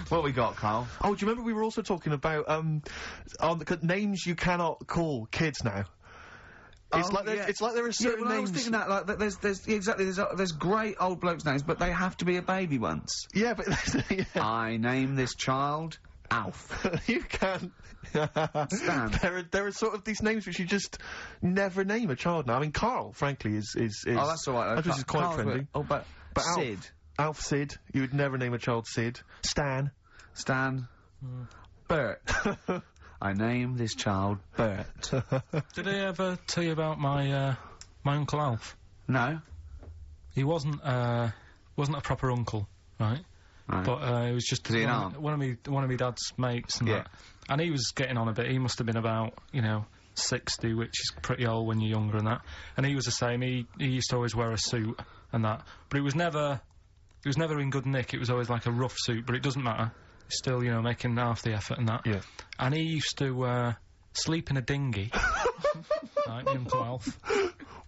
What we got, Carl? Oh, do you remember we were also talking about, names you cannot call kids now? It's like there are certain I names. was thinking that, like, there's great old blokes' names, but they have to be a baby once. Yeah, but yeah. I name this child Alf. You can. Stan. There are sort of these names which you just never name a child now. I mean, Carl, frankly, is. Oh, that's all right. I suppose it's quite Carl's trendy. but But Sid. Alf Sid. You would never name a child Sid. Stan. Bert. I name this child Bert. Did I ever tell you about my Uncle Alf? No? He wasn't a proper uncle, right? Right. But he was just Was he an aunt? one of my dad's mates and Yeah. that. And he was getting on a bit. He must have been about, 60, which is pretty old when you're younger and that. And he was the same. He used to always wear a suit and that. But it was never in good nick. It was always like a rough suit, but it doesn't matter. Still, making half the effort and that. Yeah. And he used to sleep in a dinghy. Right, my Uncle Alf.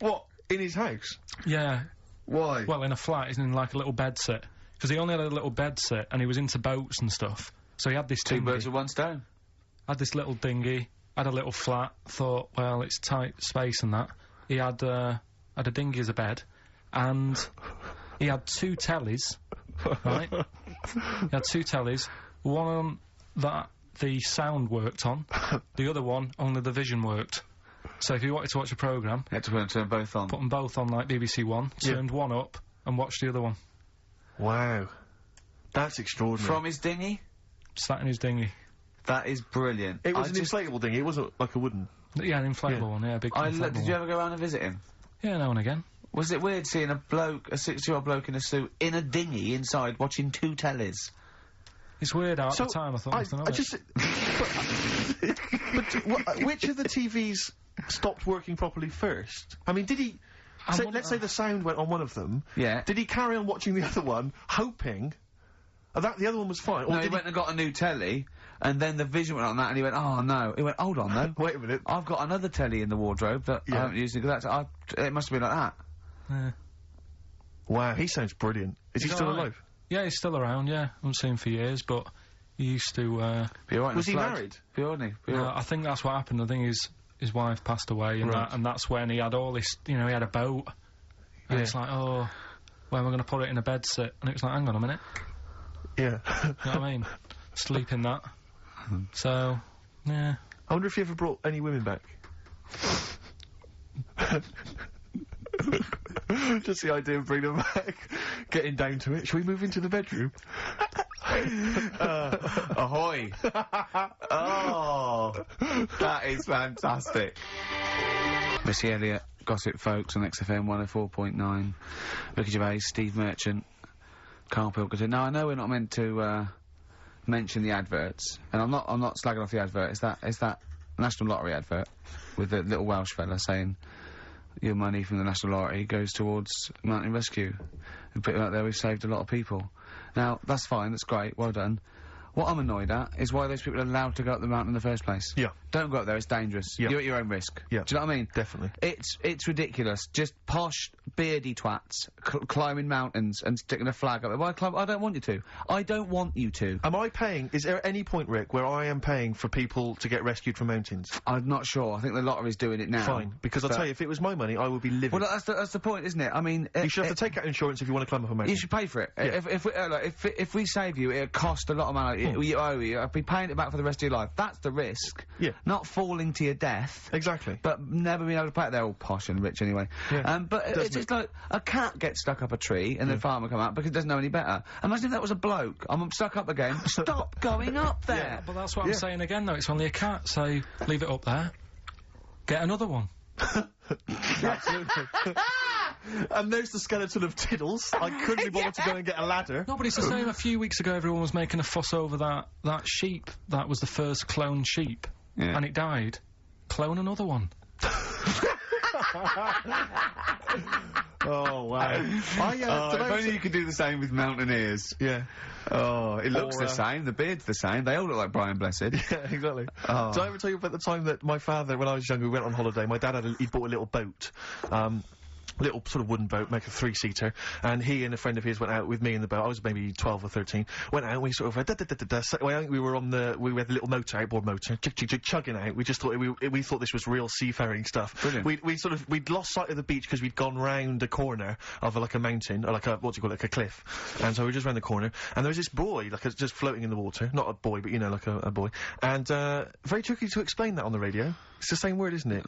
What? In his house? Yeah. Why? Well, in a flat, he's in like a little bed sit. Because he only had a little bed sit and he was into boats and stuff. So he had this Two dinghy. birds with one stone. Had this little dinghy, had a little flat, thought, well, it's tight space and that. He had a dinghy as a bed, and he had 2 tellies, right? He had 2 tellies, one that the sound worked on, the other one only the vision worked. So if you wanted to watch a programme, You had to turn both on. put them both on like BBC One, turned one up and watched the other one. Wow. That's extraordinary. From his dinghy? Sat in his dinghy. That is brilliant. It was an inflatable thing, it wasn't like a wooden. Yeah, an inflatable one, yeah, a big inflatable Did you ever go around and visit him? Yeah, now and again. Was it weird seeing a 60-year-old bloke in a suit, in a dinghy inside, watching 2 tellies? It's weird at the time, I thought. Which of the TVs stopped working properly first? I mean, did he... let's say the sound went on one of them. Yeah. Did he carry on watching the other one, hoping that the other one was fine? Or No, he went and got a new telly, and then the vision went on that, and he went, oh no. He went, hold on though. Wait a minute. I've got another telly in the wardrobe that I haven't used it, it must have been like that. Yeah. Wow, he sounds brilliant. Is he still alright. alive? Yeah, he's still around, yeah. I haven't seen him for years, but he used to, Be alright in Was a he flood. married? Be alright. no, I think that's what happened. I think his wife passed away, and, Right. and that's when he had all this, he had a boat. And Yeah. it's like, oh, where am I going to put it in a bed sit? And it was like, hang on a minute. Yeah. You know what I mean? Sleep in that. So, yeah. I wonder if he ever brought any women back. Just the idea of bringing them back, getting down to it. Shall we move into the bedroom? Ahoy! Oh, that is fantastic. Missy Elliott, Gossip Folks on XFM 104.9. Ricky Gervais, Steve Merchant, Carl Pilkington. Now I know we're not meant to mention the adverts, and I'm not slagging off the advert. It's that National Lottery advert with the little Welsh fella saying your money from the National Lottery goes towards mountain rescue. And put it out there, we've saved a lot of people. Now that's fine, that's great, well done. What I'm annoyed at is why those people are allowed to go up the mountain in the first place. Yeah. Don't go up there, it's dangerous. Yeah. You're at your own risk. Yeah. Do you know what I mean? Definitely. It's ridiculous. Just posh, beardy twats climbing mountains and sticking a flag up there. Why climb? I don't want you to. I don't want you to. Am I paying? Is there any point, Rick, where I am paying for people to get rescued from mountains? I'm not sure. I think the lottery's doing it now. Fine, because I'll tell you, if it was my money, I would be livid. Well, that's the point, isn't it? I mean, you should have to take out insurance if you want to climb up a mountain. you should pay for it. Yeah. If we save you, it'll cost a lot of money. You owe you. I'll be paying it back for the rest of your life. That's the risk. Yeah. Not falling to your death. Exactly. But never being able to pay it. They're all posh and rich anyway. Yeah. But Doesn't it's just like a cat gets stuck up a tree and the farmer come out because it doesn't know any better. Imagine if that was a bloke. I'm stuck up again. Stop going up there. Yeah, but that's what I'm saying again, though. It's only a cat, so leave it up there. Get another one. Absolutely. And there's the skeleton of Tiddles. I couldn't be bothered to go and get a ladder. No, but it's the same. A few weeks ago, everyone was making a fuss over that sheep. That was the first cloned sheep. Yeah. And it died. Clone another one. Oh, wow. If only you could do the same with mountaineers. Yeah. Oh, it looks Or, the same. The beard's the same. They all look like Brian Blessed. Yeah, exactly. Oh. Did I ever tell you about the time that my father, when I was younger, we went on holiday, my dad he'd bought a little boat, little sort of wooden boat, like a 3-seater, and he and a friend of his went out with me in the boat. I was maybe 12 or 13. Went out, and we sort of so I think we were on we had a little motor, outboard motor, chugging out. We just thought we thought this was real seafaring stuff. Brilliant. We'd lost sight of the beach because we'd gone round a corner of like a mountain, or like a, what do you call it, like a cliff. And so we were just round the corner, and there was this buoy, just floating in the water. Not a boy, but like a buoy. And very tricky to explain that on the radio. It's the same word, isn't it?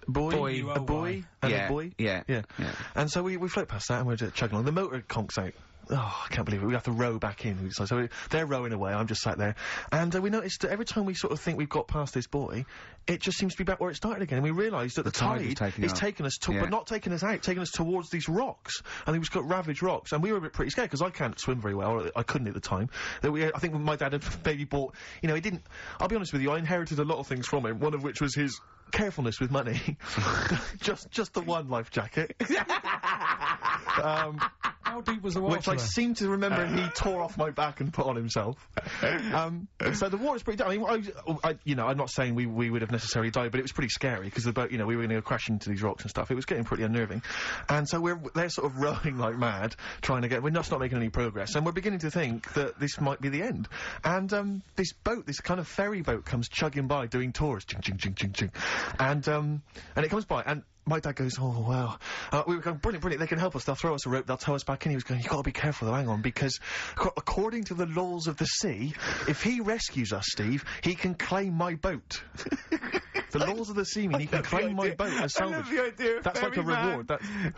Boy. A buoy and Yeah. a buoy. Yeah. Yeah. Yeah. And so we float past that and we're just chugging along. The motor conks out. Oh, I can't believe it. We have to row back in. So they're rowing away. I'm just sat there. And we noticed that every time we sort of think we've got past this buoy, it just seems to be back where it started again. And we realised that the tide is tide is taking us to, Yeah. but not taking us out, taking us towards these rocks. And we've got ravaged rocks. And we were a bit pretty scared because I can't swim very well. Or I couldn't at the time. I think my dad had maybe bought, he didn't, I'll be honest with you, I inherited a lot of things from him, one of which was his carefulness with money. just the one life jacket. How deep was the water? Which I seem to remember he tore off my back and put on himself. So the water's pretty. I mean, I'm not saying we would have necessarily died, but it was pretty scary because the boat, we were going to crash into these rocks and stuff. It was getting pretty unnerving, and so they're sort of rowing like mad, trying to get. We're just not making any progress, and we're beginning to think that this might be the end. And this boat, this kind of ferry boat, comes chugging by doing tours, ching ching ching ching ching, and it comes by and. my dad goes, oh, well, we were going, brilliant, they can help us, they'll throw us a rope, they'll tow us back in. He was going, you've got to be careful though, hang on, because according to the laws of the sea, if he rescues us, Steve, he can claim my boat. The laws of the sea mean he can claim my boat as salvage. I love the idea of That's like a reward.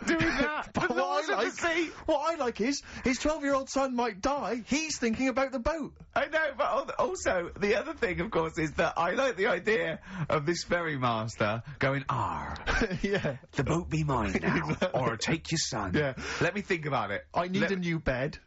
doing that. But The laws of the sea. what I like is, his 12-year-old son might die, he's thinking about the boat. I know, but also, the other thing, of course, is that I like the idea of this ferrymaster going, Yeah. the boat be mine now, or take your son. Yeah. Let me think about it. I need a new bed.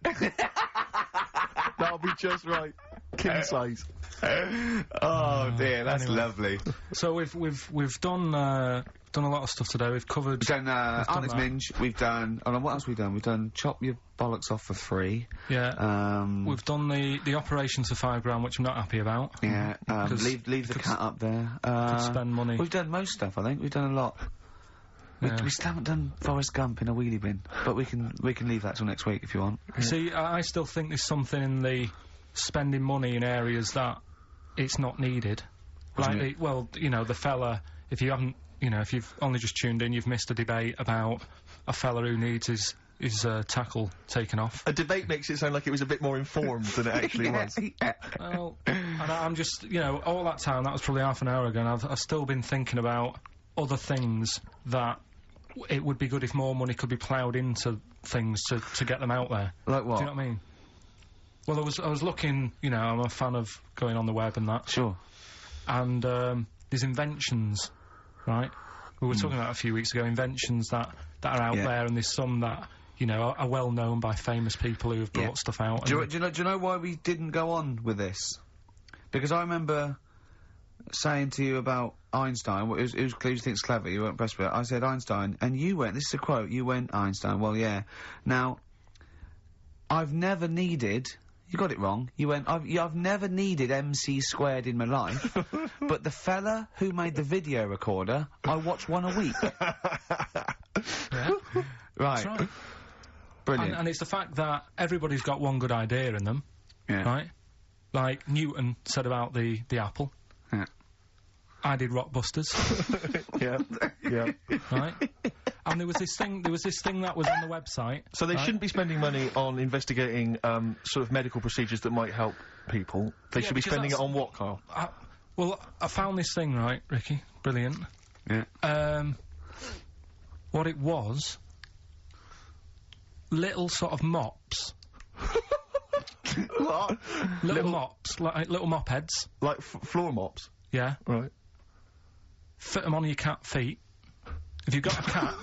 That'll be just right. King size. Oh dear, that's anyway. lovely. So we've done a lot of stuff today. We've covered. We've done Artist Minge. We've done. Oh no, what else have we done? We've done Chop Your Bollocks Off for Free. Yeah. We've done the operations for £5 which I'm not happy about. Yeah. Leave the cat up there. Could spend money. We've done most stuff. I think we've done a lot. Yeah. We still haven't done Forrest Gump in a wheelie bin, but we can leave that till next week if you want. You see, I still think there's something in the spending money in areas that it's not needed. Like, well, you know, the fella, if you haven't, you know, if you've only just tuned in, you've missed a debate about a fella who needs his tackle taken off. A debate makes it sound like it was a bit more informed than it actually was. Well, and I'm just, you know, all that time, that was probably half an hour ago, and I've still been thinking about other things that it would be good if more money could be ploughed into things to get them out there. Like what? Do you know what I mean? Well, I was looking, you know, I'm a fan of going on the web and that. Sure. And there's inventions, right? We were talking about a few weeks ago, inventions that are out there, and there's some that, you know, are well known by famous people who have brought stuff out. Do you know why we didn't go on with this? Because I remember saying to you about Einstein, who thinks clever, you weren't impressed with it. I said Einstein, and you went, this is a quote, you went, Einstein, well, yeah. Now, I've never needed... You got it wrong. You went, I've never needed MC² in my life, but the fella who made the video recorder, I watch one a week. Yeah. Right. That's right. Brilliant. And it's the fact that everybody's got one good idea in them, right? Like Newton said about the apple. Yeah. I did Rockbusters. Yeah. Right? And there was this thing that was on the website. So they shouldn't be spending money on investigating, sort of medical procedures that might help people. They should be spending it on what, Carl? Well, I found this thing, right, Ricky? Brilliant. Yeah. What it was, little sort of mops. What? Little mops, like little mop heads. Like floor mops? Yeah. Right. Fit them on your cat feet. If you've got a cat...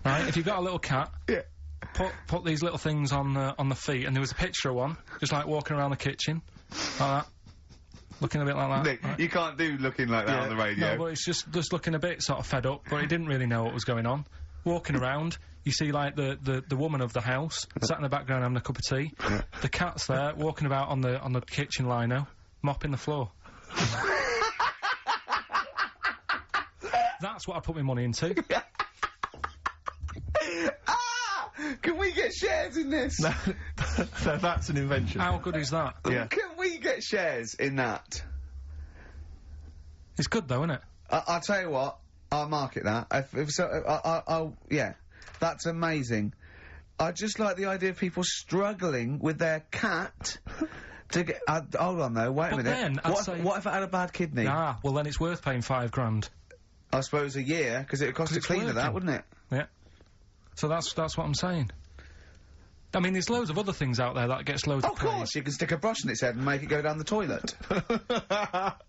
right, if you've got a little cat... Yeah. Put these little things on the feet, and there was a picture of one, just like walking around the kitchen, like that. Looking a bit like that. Nick, right? you can't do looking like that on the radio. No, but it's just looking a bit sort of fed up, but he didn't really know what was going on. Walking around, you see like the woman of the house, sat in the background having a cup of tea. The cat's there, walking about on the kitchen lino, mopping the floor. That's what I put my money into. Can we get shares in this? No, that's an invention. How good is that? Yeah. Can we get shares in that? It's good though, isn't it? I'll tell you what, I'll market that. I'll yeah, that's amazing. I just like the idea of people struggling with their cat to get... hold on though, wait a minute. Then, what if I had a bad kidney? Ah, well then it's worth paying £5,000. I suppose a year, because it would cost a cleaner that, wouldn't it? Yeah. So that's what I'm saying. I mean, there's loads of other things out there that gets loads of Of course, you can stick a brush in its head and make it go down the toilet.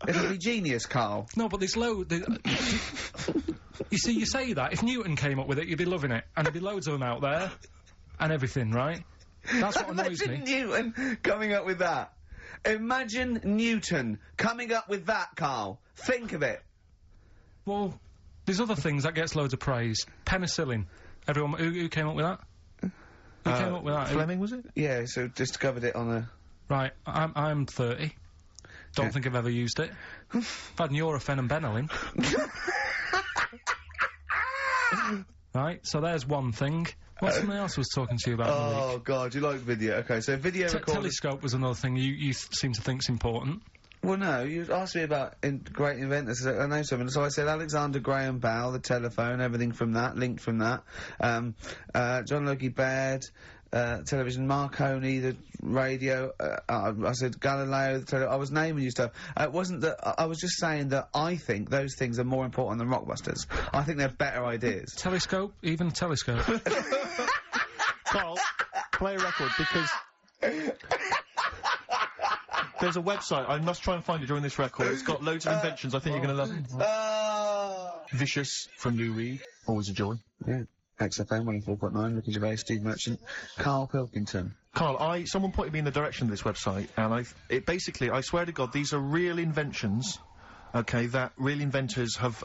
It'll be genius, Carl. No, but there's you see, you say that, if Newton came up with it, you'd be loving it. And there'd be loads of them out there, and everything, right? That's what annoys me. Imagine Newton coming up with that. Imagine Newton coming up with that, Carl. Think of it. Well, there's other things that gets loads of praise. Penicillin. Everyone, who came up with that? Who came up with that? Fleming, was it? Yeah, so discovered it on a... Right, I'm 30. Don't think I've ever used it. I've had Nurofen and Benylin. Right, so there's one thing. What's something else I was talking to you about in the week? Oh, God, you like video. Okay, so video recording... Telescope was another thing you seem to think's important. Well, no, you asked me about great inventors. I know something, so I said Alexander Graham Bell, the telephone, everything from that, linked from that. John Logie Baird, television, Marconi, the radio. I said Galileo, the I was naming you stuff. It wasn't that. I was just saying that I think those things are more important than Rockbusters. I think they're better ideas. Telescope, even a telescope. Carl, play a record, because there's a website. I must try and find it during this record. It's got loads of inventions. I think you're going to love it. Vicious from Lou Reed. Always a joy. Yeah. XFM 104.9, Ricky Gervais, Steve Merchant, Carl Pilkington. Carl, someone pointed me in the direction of this website, and basically, I swear to God, these are real inventions, okay, that real inventors have,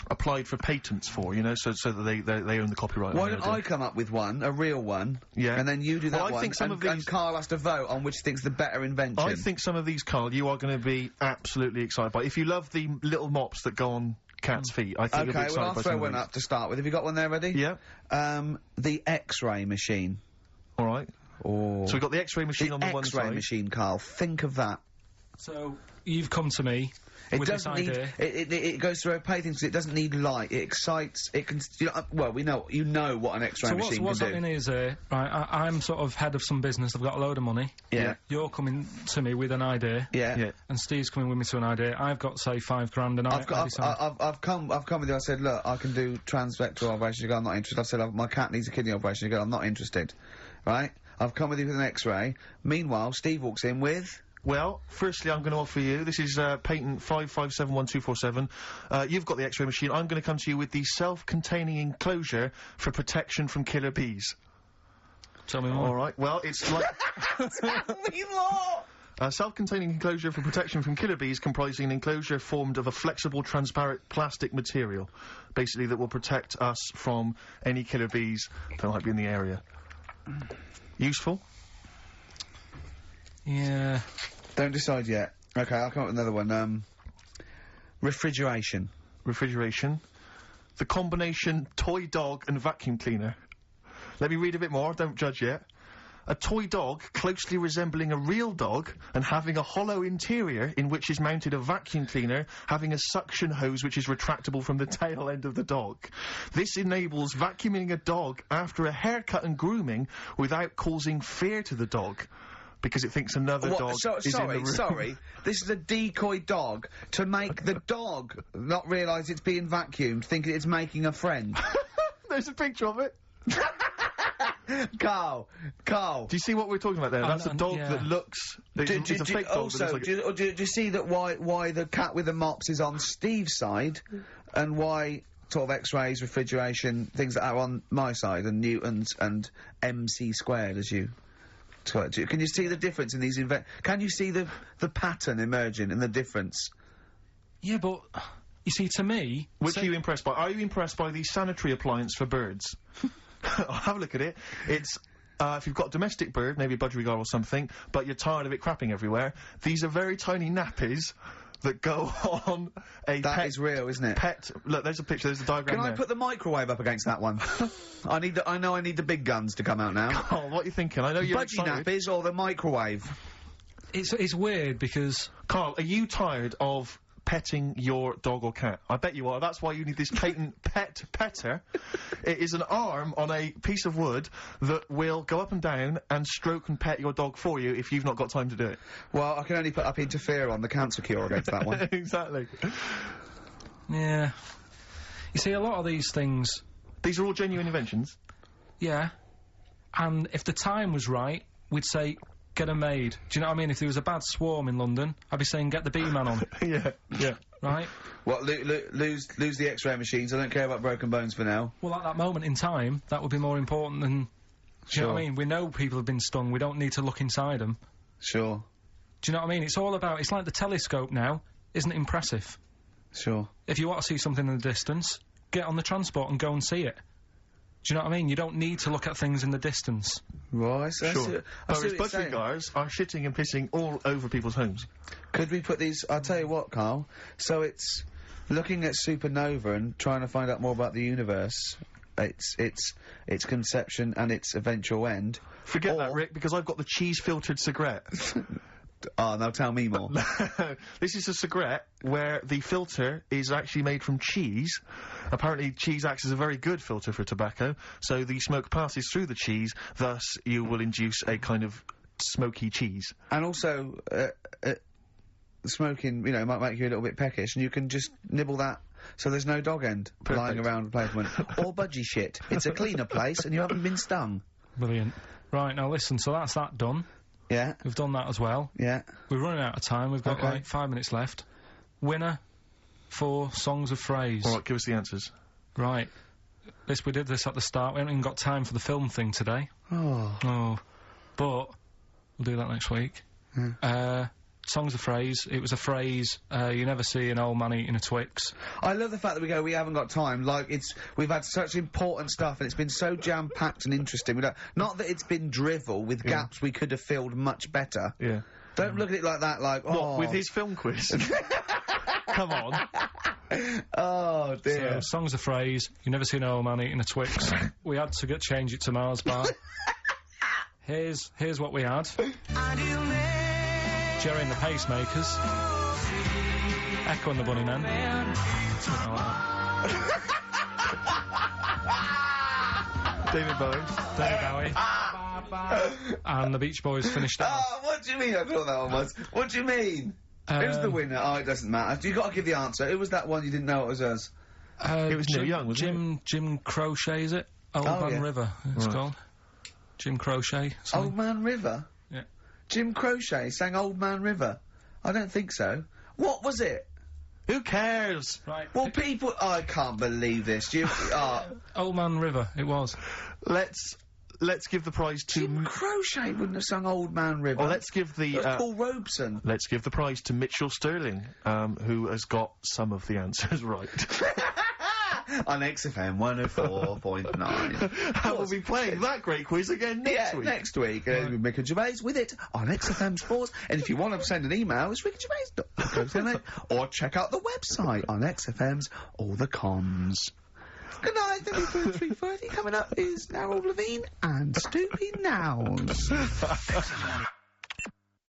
applied for patents for, you know, so that they own the copyright. Why don't I come up with one, a real one, yeah, and then you do that one, I think some of these... and Carl has to vote on which thinks the better invention. I think some of these, Carl, you are going to be absolutely excited by. If you love the little mops that go on cat's feet, I think you'll be excited by some of these. Okay, well, I'll throw one up to start with. Have you got one there ready? Yeah. The X-ray machine. All right. Oh. So we've got the X-ray machine on the one side. X-ray machine, Carl. Think of that. So, you've come to me with this idea. It goes through a painting because it doesn't need light. It excites. It can. You know, well, you know what an X-ray machine can do. So what's happening is, right, I'm sort of head of some business. I've got a load of money. Yeah. You're coming to me with an idea. Yeah. And Steve's coming with me to an idea. I've got, say, $5,000, and I've come with you. I said, look, I can do transrectal operation. You go, I'm not interested. I said, my cat needs a kidney operation. You go, I'm not interested. Right? I've come with you with an X-ray. Meanwhile, Steve walks in with... Well, firstly, I'm going to offer you, this is, patent 5571247. You've got the X-ray machine. I'm going to come to you with the self-containing enclosure for protection from killer bees. Tell me more. All right. Well, it's like... Tell me more! A self-containing enclosure for protection from killer bees, comprising an enclosure formed of a flexible, transparent plastic material, basically that will protect us from any killer bees that might be in the area. Useful? Yeah. Don't decide yet. Okay, I'll come up with another one. Refrigeration. Refrigeration. The combination toy dog and vacuum cleaner. Let me read a bit more, don't judge yet. A toy dog closely resembling a real dog and having a hollow interior in which is mounted a vacuum cleaner having a suction hose which is retractable from the tail end of the dog. This enables vacuuming a dog after a haircut and grooming without causing fear to the dog, because it thinks another dog is in the room. Sorry, this is a decoy dog to make the dog not realise it's being vacuumed, thinking it's making a friend. There's a picture of it. Carl. Do you see what we're talking about there? That's a dog that looks... It's a fake dog. Also, do you see that why the cat with the mops is on Steve's side, and why sort of X-rays, refrigeration, things that are on my side, and Newtons and MC squared, as you... Can you see the difference in these can you see the pattern emerging and the difference? Yeah, but... You see, to me... Which are you impressed by? Are you impressed by the sanitary appliance for birds? I'll have a look at it. It's, if you've got a domestic bird, maybe a budgerigar or something, but you're tired of it crapping everywhere, these are very tiny nappies that go on a That is real, isn't it? Look, there's a picture, there's a diagram there. Can I put the microwave up against that one? I know I need the big guns to come out now. Oh, what are you thinking? I know you're Budgie nappies or the microwave? It's weird because... Carl, are you tired of petting your dog or cat? I bet you are. That's why you need this patent pet petter. It is an arm on a piece of wood that will go up and down and stroke and pet your dog for you if you've not got time to do it. Well, I can only put up interferon, the cancer cure, against that one. Exactly. Yeah. You see, a lot of these things... These are all genuine inventions? Yeah. And if the time was right, we'd say... Get 'em made. Do you know what I mean? If there was a bad swarm in London, I'd be saying get the bee-man on. Yeah. Right? What, lose the X-ray machines, I don't care about broken bones for now. Well, at that moment in time, that would be more important than... Do you know what I mean? We know people have been stung, we don't need to look inside them. Sure. Do you know what I mean? It's all about... It's like the telescope now. Isn't it impressive? Sure. If you want to see something in the distance, get on the transport and go and see it. Do you know what I mean? You don't need to look at things in the distance. Right, sure. Whereas budgerigars are shitting and pissing all over people's homes. Could we put these... I'll tell you what, Carl. So it's looking at supernova and trying to find out more about the universe, its conception and its eventual end. Forget that, Rick, because I've got the cheese-filtered cigarette. Oh, now tell me more. This is a cigarette where the filter is actually made from cheese. Apparently, cheese acts as a very good filter for tobacco, so the smoke passes through the cheese, thus you will induce a kind of smoky cheese. And also, smoking, you know, might make you a little bit peckish, and you can just nibble that, so there's no dog end lying around the pavement. Or budgie shit. It's a cleaner place, and you haven't been stung. Brilliant. Right, now listen, so that's that done. Yeah. We've done that as well. Yeah. We're running out of time. We've got, like, 5 minutes left. Winner for Songs of Phrase. All right, give us the answers. Right. We did this at the start. We haven't even got time for the film thing today. Oh. But we'll do that next week. Songs of Phrase. It was a phrase you never see an old man eating a Twix. I love the fact that we haven't got time. Like, we've had such important stuff, and it's been so jam-packed and interesting. Not that it's been drivel with gaps we could have filled much better. Yeah. Don't look at it like that, like, What, with his film quiz? Come on. Oh, dear. So, Songs of Phrase. You never see an old man eating a Twix. We had to change it to Mars Bar. Here's what we had. Jerry and the Pacemakers. Echo and the Bunnymen. David Bowie. And the Beach Boys finished off. Oh, what do you mean I thought that one was? What do you mean? Who's the winner? Oh, it doesn't matter. You got to give the answer. Who was that one you didn't know it was us? It was Neil Young, wasn't it? Jim Crochet, is it? Old Man River, it's called. Jim Crochet. Old Man River? Yeah. Jim Crochet sang Old Man River? I don't think so. What was it? Who cares? Right. Well, people... I can't believe this. Old Man River, it was. Let's give the prize to... Jim Crochet wouldn't have sung Old Man River. Well, let's give the... Paul Robeson. Let's give the prize to Mitchell Sterling, who has got some of the answers right. On XFM 104.9. And we'll be playing that great quiz again next week. Next week. Ricky Gervais with it on XFM Sports. And if you want to send an email, it's rickygervais.co.uk or check out the website on XFM's All the Comms. Good night, 3:30. Coming up is Harold Levine and Stoopy Nows.